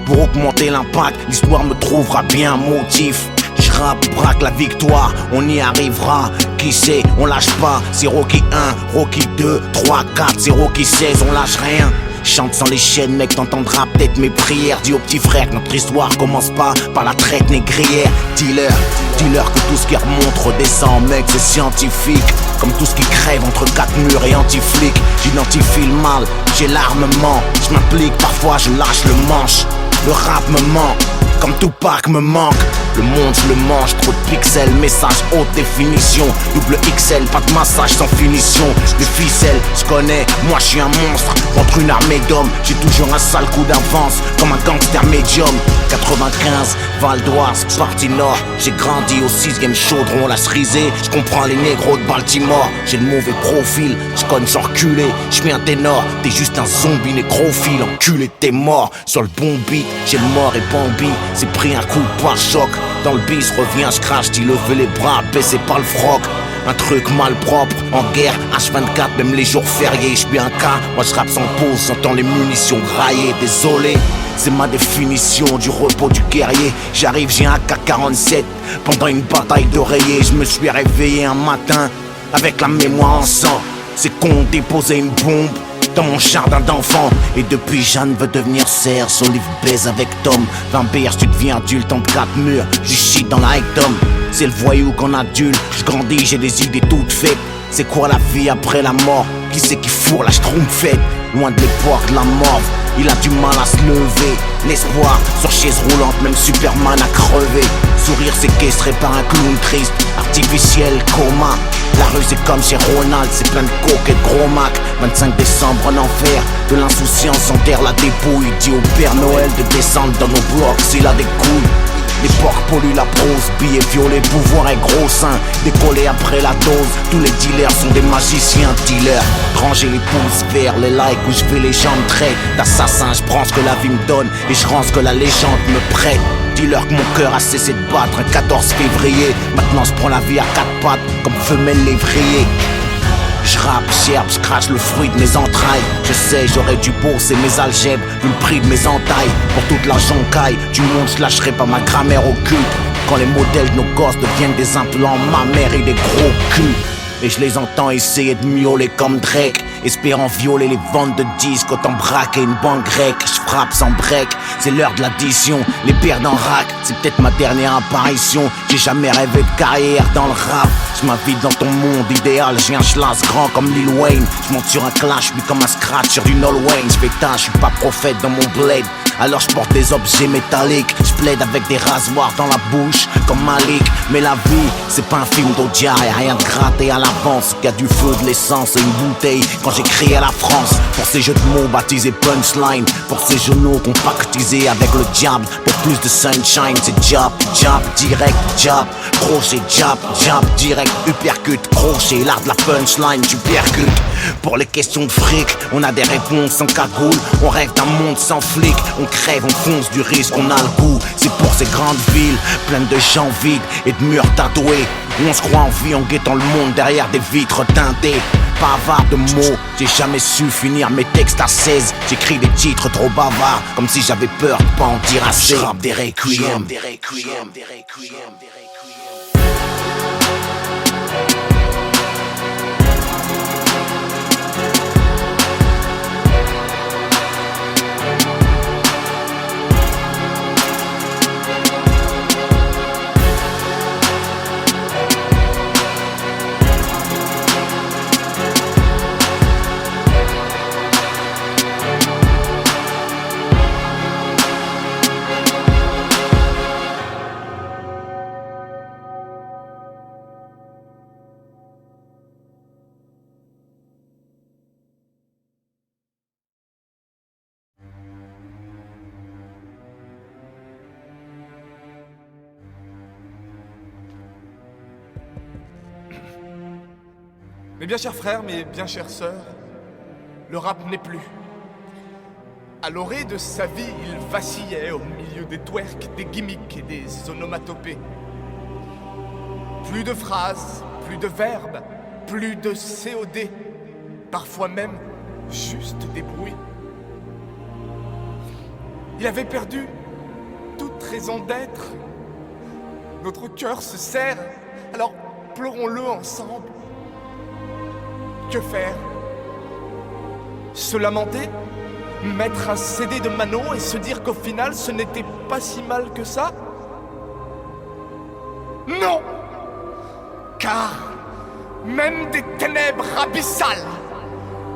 Pour augmenter l'impact, l'histoire me trouvera bien un motif. J'rappe, braque la victoire, on y arrivera. Qui sait, on lâche pas. C'est Rocky 1, Rocky 2, 3, 4, c'est Rocky 16, on lâche rien. Chante sans les chaînes, mec, t'entendras peut-être mes prières. Dis au petit frère que notre histoire commence pas par la traite négrière. Dis-leur que tout ce qui remonte redescend, mec, c'est scientifique. Comme tout ce qui crève entre quatre murs et anti-flics. J'identifie le mal, j'ai l'armement. Je m'implique, parfois je lâche le manche. Le rap me manque, comme Tupac me manque. Le monde je le mange, trop de pixels. Message haute définition, double XL, pas de massage sans finition. Les ficelles, je connais, moi je suis un monstre. Contre une armée d'hommes, j'ai toujours un sale coup d'avance. Comme un gangster médium. 95, Val d'Oise, partie nord. J'ai grandi au 6ème chaudron, la cerisée. Je comprends les négros de Baltimore. J'ai le mauvais profil, je connais sans reculer. Je mets un ténor, t'es juste un zombie nécrophile. Enculé, t'es mort sur le bon beat. J'ai le mort et Bambi, c'est pris un coup de pare-choc. Dans le bis, reviens, je crache, dis lever les bras, baissez pas le froc. Un truc malpropre, en guerre, H24, même les jours fériés. J'suis un cas, moi j'rappe sans pause, j'entends les munitions grailler. Désolé, c'est ma définition du repos du guerrier. J'arrive, j'ai un AK-47, pendant une bataille d'oreiller. Je me suis réveillé un matin, avec la mémoire en sang. C'est qu'on déposait une bombe dans mon jardin d'enfant. Et depuis Jeanne veut devenir Serge, Olive baise avec Tom. 20 bières, tu deviens adulte entre 4 murs, du shit dans la rectum. C'est le voyou qu'on adulte, je grandis, j'ai des idées toutes faites. C'est quoi la vie après la mort? Qui c'est qui fourre la schtroumpfette? Loin de l'époque de la morve, il a du mal à se lever. L'espoir sur chaise roulante, même Superman a crevé. Sourire séquestré par un clown triste, artificiel, coma. La rue c'est comme chez Ronald, c'est plein de coke et de gros mac. 25 décembre en enfer, de l'insouciance enterre la dépouille. Dit au Père Noël de descendre dans nos blocs s'il a des couilles. Les porcs polluent la prose, billets violets, pouvoir et gros seins. Décollé après la dose, tous les dealers sont des magiciens dealers. Ranger les pouces vers les likes où je fais les jambes traits d'assassin. Je prends ce que la vie me donne et je rends ce que la légende me prête. Dis-leur que mon cœur a cessé de battre un 14 février. Maintenant je prends la vie à 4 pattes comme femelle lévrier. Je rappe, j'herbe, je crache le fruit de mes entrailles. Je sais, j'aurais dû bosser mes algèbres, vu le prix de mes entailles. Pour toute la joncaille du monde, je lâcherai pas ma grammaire au cul. Quand les modèles de nos gosses deviennent des implants, ma mère et des gros culs. Et je les entends essayer de miauler comme Drake, espérant violer les ventes de disques, autant braquer une banque grecque. Je frappe sans break, c'est l'heure de l'addition. Les pertes en rack, c'est peut-être ma dernière apparition. J'ai jamais rêvé de carrière dans le rap. Je m'invite dans ton monde idéal, j'ai un schlass grand comme Lil Wayne. Je monte sur un clash, puis comme un scratch sur du Nol Wayne. Je fais tâche, je suis pas prophète dans mon blade. Alors je porte des objets métalliques, je plaide avec des rasoirs dans la bouche comme Malik. Mais la vie, c'est pas un film d'Audiard, y'a rien de gratté à l'avance. Y'a du feu, de l'essence et une bouteille quand j'écris à la France. Pour ces jeux de mots baptisés punchline, pour ces genoux compactisés avec le diable. Pour plus de sunshine, c'est jab, jab, direct, jab. Crochet, jab, jab, direct, uppercut, crochet. L'art de la punchline, tu percutes. Pour les questions de fric, on a des réponses sans cagoule. On rêve d'un monde sans flic. On crève, on fonce du risque, on a le goût. C'est pour ces grandes villes, pleines de gens vides et de murs tatoués, où on se croit en vie en guettant le monde derrière des vitres teintées. Pas avare de mots, j'ai jamais su finir mes textes à 16. J'écris des titres trop bavards, comme si j'avais peur de pas en dire assez. J'rappe des requiem, des requiem, des requiem, des requiem. Mes bien chers frères, mes bien chères sœurs, le rap n'est plus. À l'orée de sa vie, il vacillait au milieu des twerks, des gimmicks et des onomatopées. Plus de phrases, plus de verbes, plus de COD, parfois même juste des bruits. Il avait perdu toute raison d'être. Notre cœur se serre, alors pleurons-le ensemble. Que faire? Se lamenter? Mettre un CD de Manon et se dire qu'au final ce n'était pas si mal que ça? Non! Car même des ténèbres abyssales,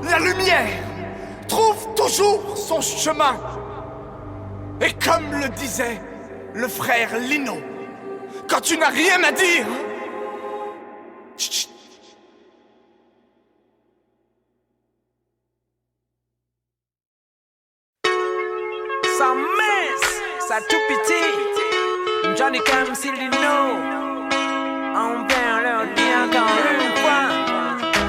la lumière trouve toujours son chemin. Et comme le disait le frère Lino, quand tu n'as rien à dire. Chut. Ça mince, ça tout petit. Johnny Cam, Cyrino. On vient leur dire encore une fois.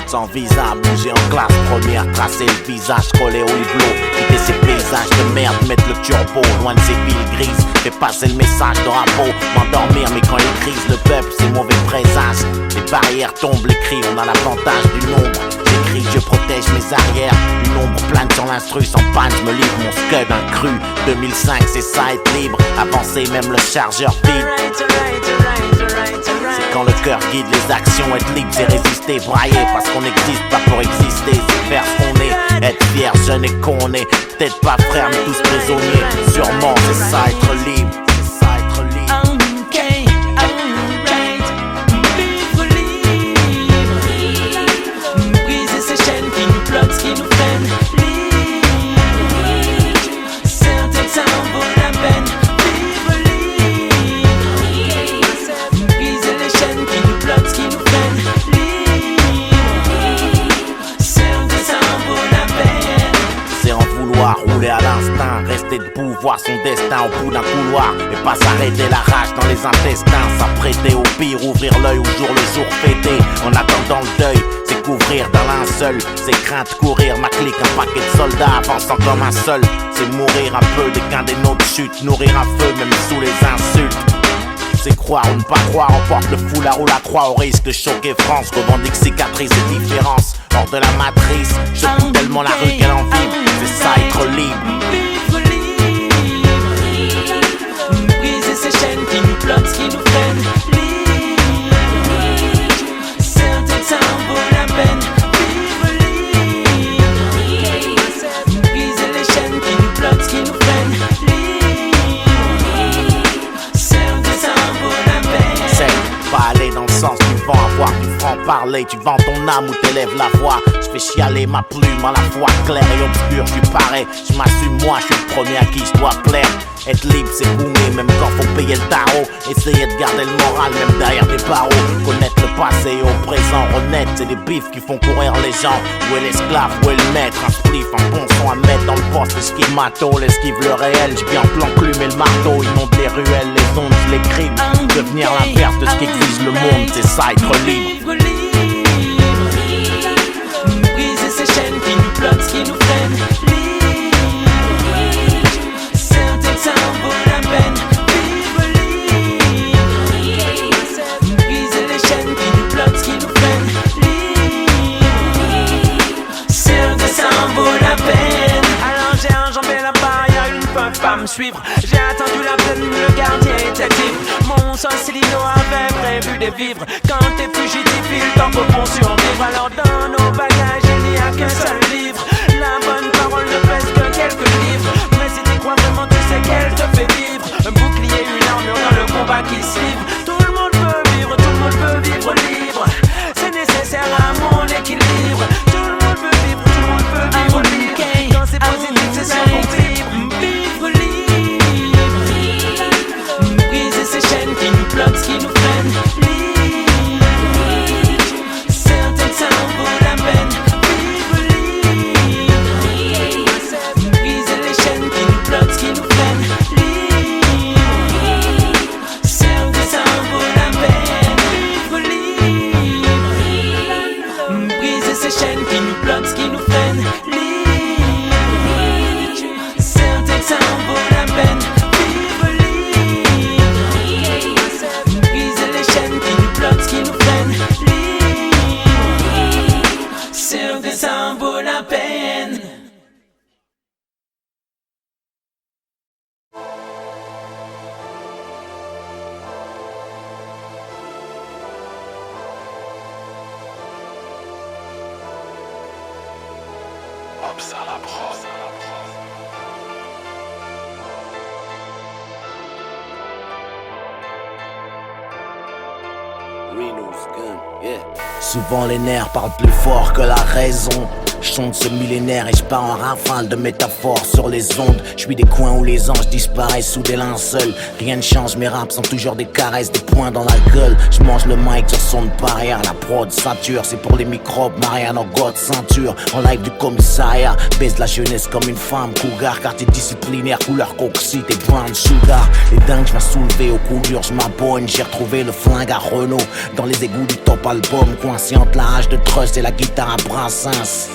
Sans visa, bouger en classe première, tracer le visage, coller au hublot, quitter ces paysages de merde, mettre le turbo loin de ces villes grises, fais passer le message de Rambo, m'endormir mais quand il crise le peuple c'est mauvais présage, les barrières tombent, les cris, on a l'avantage du nombre, j'écris, je protège mes arrières, une ombre plane sur l'instru, sans panne, je me livre mon scud cru, 2005 c'est ça être libre, avancer même le chargeur vide. C'est quand le cœur guide les actions, être libre c'est résister, brailler parce qu'on n'existe pas pour exister, c'est faire ce qu'on est, être fier, jeune et qu'on est, peut-être pas frères mais tous prisonniers, sûrement c'est ça être libre, c'est ça être libre. Ok, alright, vivre libre, briser ces chaînes qui nous bloquent, qui nous freinent, libre, certains temps vaut la peine, vivre libre, briser les chaînes qui nous bloquent, qui nous freinent, libre, certains temps vaut la peine. C'est en vouloir rouler à l'instinct, rester debout, voir son destin au bout d'un couloir et pas s'arrêter la rage dans les intestins, s'apprêter au pire, ouvrir l'œil au jour le jour fêté, en attendant le deuil, c'est couvrir d'un linceul, c'est crainte courir, ma clique, un paquet de soldats avançant comme un seul, c'est mourir un peu dès qu'un des nôtres chute, nourrir un feu même sous les insultes. C'est croire ou ne pas croire, on porte le foulard ou la croix au risque de choquer France, revendique cicatrices et différences, hors de la matrice, je coupe tellement la rue qu'elle en vibre, c'est ça être libre. Vivre libre, briser ces chaînes qui nous bloquent, qui nous freinent, libre, certains temps vaut la peine, vivre libre, briser les chaînes qui nous bloquent, qui nous freinent, libre, certains temps vaut la peine. C'est pas aller dans le sens du vent, avoir du franc-parler, tu vends ton âme ou t'élèves la voix, je fais chialer ma plume à la fois claire et obscure, je suis pareil, je m'assume moi, je suis le premier à qui je dois plaire. Être libre c'est boomer même quand faut payer le tarot, essayer de garder le moral même derrière des barreaux, connaître le passé et au présent, honnête c'est des bifs qui font courir les gens, où est l'esclave, où est le maître, un spliff, un bon son à mettre dans le poste, esquive mato, l'esquive le réel, je viens en plan plume et le marteau, inonde les ruelles, les ondes, je les crimes, devenir l'inverse de ce qu'exige le monde, c'est ça être libre. Vivre libre, briser ces chaînes qui nous bloquent, qui nous freinent, libre, certains temps vaut la peine, vivre libre, briser les chaînes qui nous bloquent, qui nous freinent, libre, certains temps vaut la peine. Alors j'ai enjambé la barrière, ils ne peuvent pas me suivre, j'ai attendu la peine, le gardien était libre, mon sang Céline avait prévu de vivre. Quand t'es fugitif, il t'en faut pour survivre. Alors dans nos bagages, il n'y a qu'un seul livre. La bonne parole ne pèse que quelques livres. Mais si tu crois vraiment, tu sais qu'elle te fait vivre. Un bouclier, une armure dans le combat qui se livre. Tout le monde peut vivre, tout le monde peut vivre libre. C'est nécessaire à mon équilibre. Tout le monde peut vivre, tout le monde peut vivre libre. Quand c'est positif, c'est ça mon libre. Vivre libre, briser ces chaînes qui nous bloquent, qui nous freinent, libre, certains temps vaut la peine, vivre libre, briser les chaînes qui nous bloquent, qui nous freinent, libre, certains temps vaut la peine, vivre libre, briser ces chaînes qui nous bloquent, qui nous freinent, libre, certains temps vaut la peine. Briser les chaînes qui nous bloquent, qui nous freinent, libre, certains temps vaut la peine. Souvent les nerfs parlent plus fort que la raison. Je sonde ce millénaire et je pars en rafale de métaphores sur les ondes. Je suis des coins où les anges disparaissent sous des linceuls. Rien ne change, mes raps sont toujours des caresses, des poings dans la gueule. Je mange le mic sur son barrière, la prod sature. C'est pour les microbes, Marianne en God ceinture. En live du commissariat, baise la jeunesse comme une femme. Cougar, quartier disciplinaire, couleur coxite et brown sugar. Les dingues, je m'en soulever au coup dur, je m'abonne. J'ai retrouvé le flingue à Renault dans les égouts du top album, coincé entre la hache de trust et la guitare à Brassens.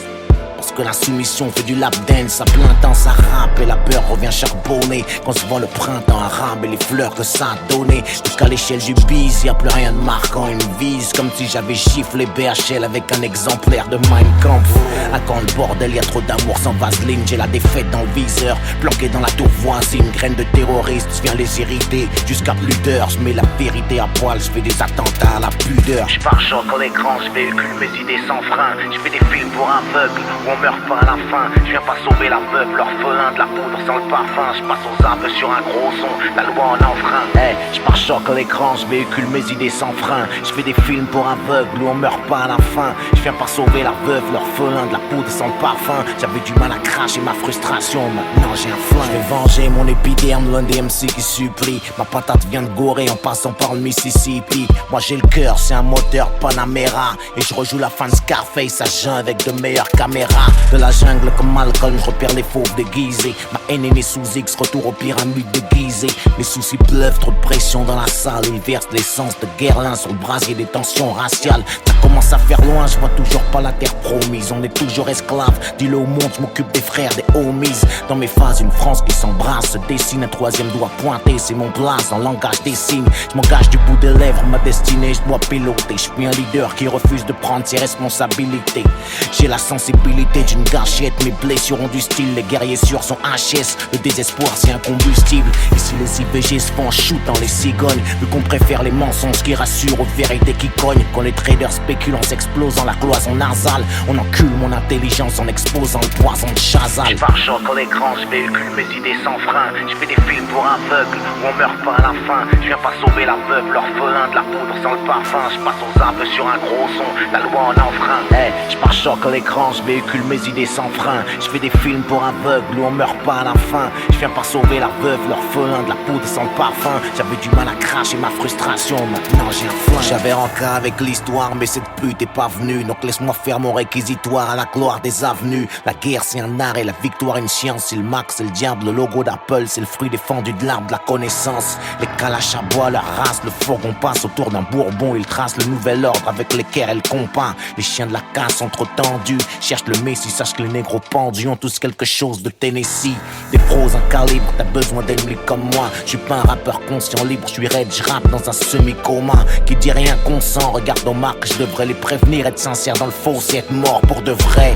Parce que la soumission fait du lap dance à plein temps, ça rappe et la peur revient charbonner. Quand se voit le printemps arabe et les fleurs que ça a donné. Jusqu'à l'échelle du bise, y'a plus rien de marquant, une vise. Comme si j'avais giflé BHL avec un exemplaire de Mein Kampf. À quand le bordel, y'a trop d'amour sans vaseline. J'ai la défaite dans le viseur, planqué dans la tour voisine. Graine de terroriste, viens les irriter. Jusqu'à plus d'heures, j'mets la vérité à poil. J'fais des attentats à la pudeur. J'pare-choc à l'écran, j'véhicule mes idées sans frein. J'fais des films pour aveugles. On meurt pas à la fin, je viens pas sauver la veuve, l'orphelin de la poudre sans le parfum. Je passe aux arbres sur un gros son, la loi en enfreint. Hey, je pars choc à l'écran, je véhicule mes idées sans frein. Je fais des films pour aveugles où on meurt pas à la fin. Je viens pas sauver la veuve, l'orphelin de la poudre sans le parfum. J'avais du mal à cracher ma frustration, maintenant j'ai un flingue. Je vais venger mon épiderme, l'un des MC qui supplie. Ma patate vient de Gorée en passant par le Mississippi. Moi j'ai le cœur, c'est un moteur Panamera. Et je rejoue la fin de Scarface à jeun avec de meilleures caméras. De la jungle comme Malcolm, je repère les fauves déguisés. Ma haine est née sous X, retour aux pyramides déguisées. Les soucis pleuvent, trop de pression dans la salle. Ils versent l'essence de Guerlain sur le brasier des tensions raciales. Ça commence à faire loin, je vois toujours pas la terre promise. On est toujours esclaves, dis-le au monde, je m'occupe des frères, des homies. Dans mes phases, une France qui s'embrasse, se dessine un troisième doigt pointé. C'est mon place en langage des signes. Je m'engage du bout des lèvres, ma destinée, je dois piloter. Je suis un leader qui refuse de prendre ses responsabilités. J'ai la sensibilité d'une gâchette, mes blessures ont du style. Les guerriers sûrs sont HS, le désespoir c'est un combustible. Ici les IVG se font en shoot dans les cigognes. Vu qu'on préfère les mensonges qui rassurent aux vérités qui cognent. Quand les traders spéculent en s'explosant la cloison nasale, on encule mon intelligence en exposant le poison de Chazal. Je pars choc à l'écran, je véhicule mes idées sans frein. Je fais des films pour aveugles où on meurt pas à la fin. Je viens pas sauver la veuve, l'orphelin de la poudre sans le parfum. Je passe aux arbres sur un gros son, la loi en enfreint. Hey, je pars choc à l'écran, je véhicule mes idées sans frein. Je fais des films pour aveugles où on meurt pas à la fin. Je viens pas sauver la veuve, l'orphelin de la poudre sans le parfum. J'avais du mal à cracher ma frustration, maintenant j'ai un flingue. J'avais rancard avec l'histoire, mais cette pute est pas venue. Donc laisse-moi faire mon réquisitoire à la gloire des avenues. La guerre c'est un art et la victoire une science. C'est le Mac, c'est le diable, le logo d'Apple. C'est le fruit défendu de l'arbre de la connaissance. Les calaches à bois, leur race, le fourgon passe autour d'un bourbon. Ils tracent le nouvel ordre avec l'équerre et le compas. Les chiens de la casse sont trop tendus. Cherche le messie, sache que les négros pendus ont tous quelque chose de Tennessee. Des pros en calibre, t'as besoin d'ennemis comme moi. Je suis pas un rappeur conscient libre, je suis raide, je rappe dans un semi-coma. Qui dit rien consent, regarde nos marques, je devrais les prévenir. Être sincère dans le faux, c'est être mort pour de vrai.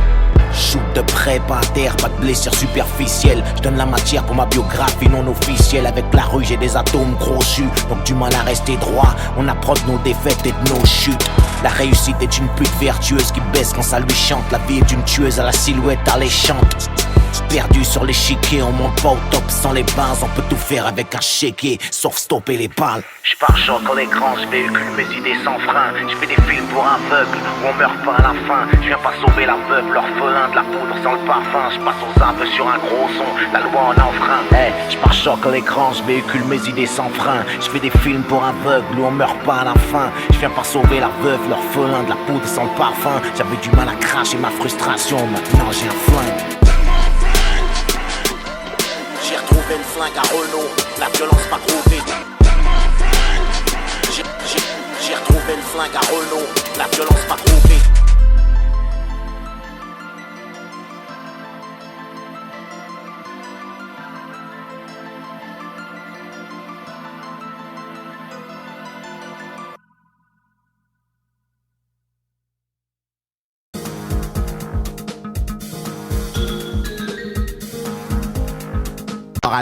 Shoot de près, pas à terre, pas de blessure superficielle. Je donne la matière pour ma biographie non officielle. Avec la rue, j'ai des atomes crochus, donc du mal à rester droit. On apprend de nos défaites et de nos chutes. La réussite est une pute vertueuse qui baisse quand ça lui chante. La vie est une tueuse à la silhouette alléchante. Perdu sur l'échiquier, on monte pas au top sans les bases. On peut tout faire avec un chéquier, sauf stopper les balles. Je pars choc à l'écran, je véhicule mes idées sans frein. Je fais des films pour aveugles où on meurt pas à la fin. Je viens pas sauver la veuve, l'orphelin de la poudre sans le parfum. Je passe aux arbres sur un gros son, la loi en enfreint. Hey, je pars choc à l'écran, je véhicule mes idées sans frein. Je fais des films pour aveugles où on meurt pas à la fin. Je viens pas sauver la veuve, l'orphelin de la poudre sans le parfum. J'avais du mal à cracher ma frustration, maintenant j'ai un flingue. J'ai retrouvé le flingue à Renault, la violence m'a trouvé. J'ai retrouvé le flingue à Renault, la violence m'a trouvé.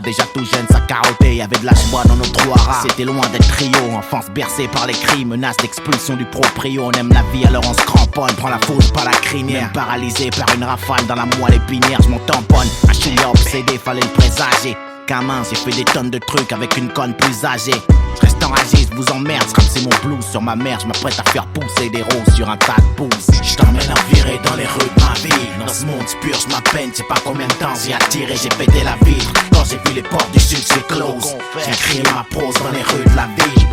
Déjà tout jeune, ça carottait, y'avait de la joie dans nos trois rats. C'était loin d'être trio, enfance bercée par les cris, menaces d'expulsion du proprio. On aime la vie alors on se cramponne, prend la faute pas la crinière. Même paralysé par une rafale dans la moelle épinière, je m'en tamponne. Un chien obsédé, fallait le présager. Gamin, j'ai fait des tonnes de trucs avec une conne plus âgée. Je reste enragé, je vous emmerde, je c'est mon blues sur ma mère, je m'apprête à faire pousser des roses sur un tas de pouces. Je t'emmène en virée dans les rues de ma ville. Dans ce monde purge ma peine, je sais pas combien de temps j'ai attiré, j'ai pété la vitre. Quand j'ai vu les portes du succès close, j'ai crié ma prose dans les rues de la ville.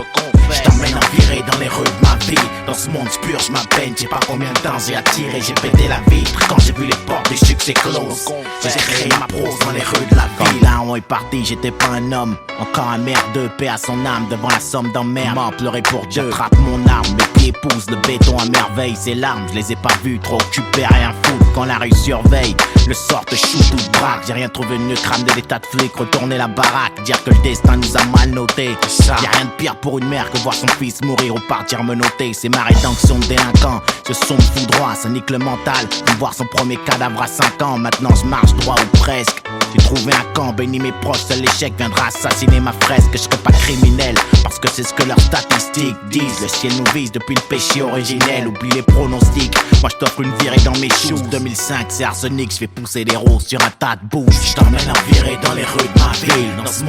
Je t'emmène en virée dans les rues de ma ville. Dans ce monde purge ma peine, je sais pas combien de temps j'ai attiré, j'ai pété la vitre. Quand j'ai vu les portes du succès close, j'ai créé ma prose dans les rues de la ville. Là on est parti, j'étais pas un homme, encore un merdeux, paix à son âme devant la somme d'emmerde. Mort pleurer pour Dieu, j'attrape mon arme, mes pieds poussent le béton à merveille. Ses larmes, je les ai pas vues, trop occupé à rien foutre. Quand la rue surveille, le sort te shoot ou te braque. J'ai rien trouvé de mieux, crame de l'état de flic, retourner la baraque, dire que le destin nous a mal noté. Y'a rien de pire pour une mère que voir son fils mourir ou partir me noter. C'est ma rédemption de délinquant, ce son me fout droit, ça nique le mental. De voir son premier cadavre à 5 ans, maintenant je marche droit ou presque. J'ai trouvé un camp, béni mes proches, seul l'échec viendra assassiner ma fresque. Je serai pas criminel, parce que c'est ce que leurs statistiques disent. Le ciel nous vise depuis le péché originel, oublie les pronostics. Moi je t'offre une virée dans mes shoes. 2005 c'est arsenic, je fais pousser des roses sur un tas de bouches. Je t'emmène en virée dans les rues de ma ville. Dans ce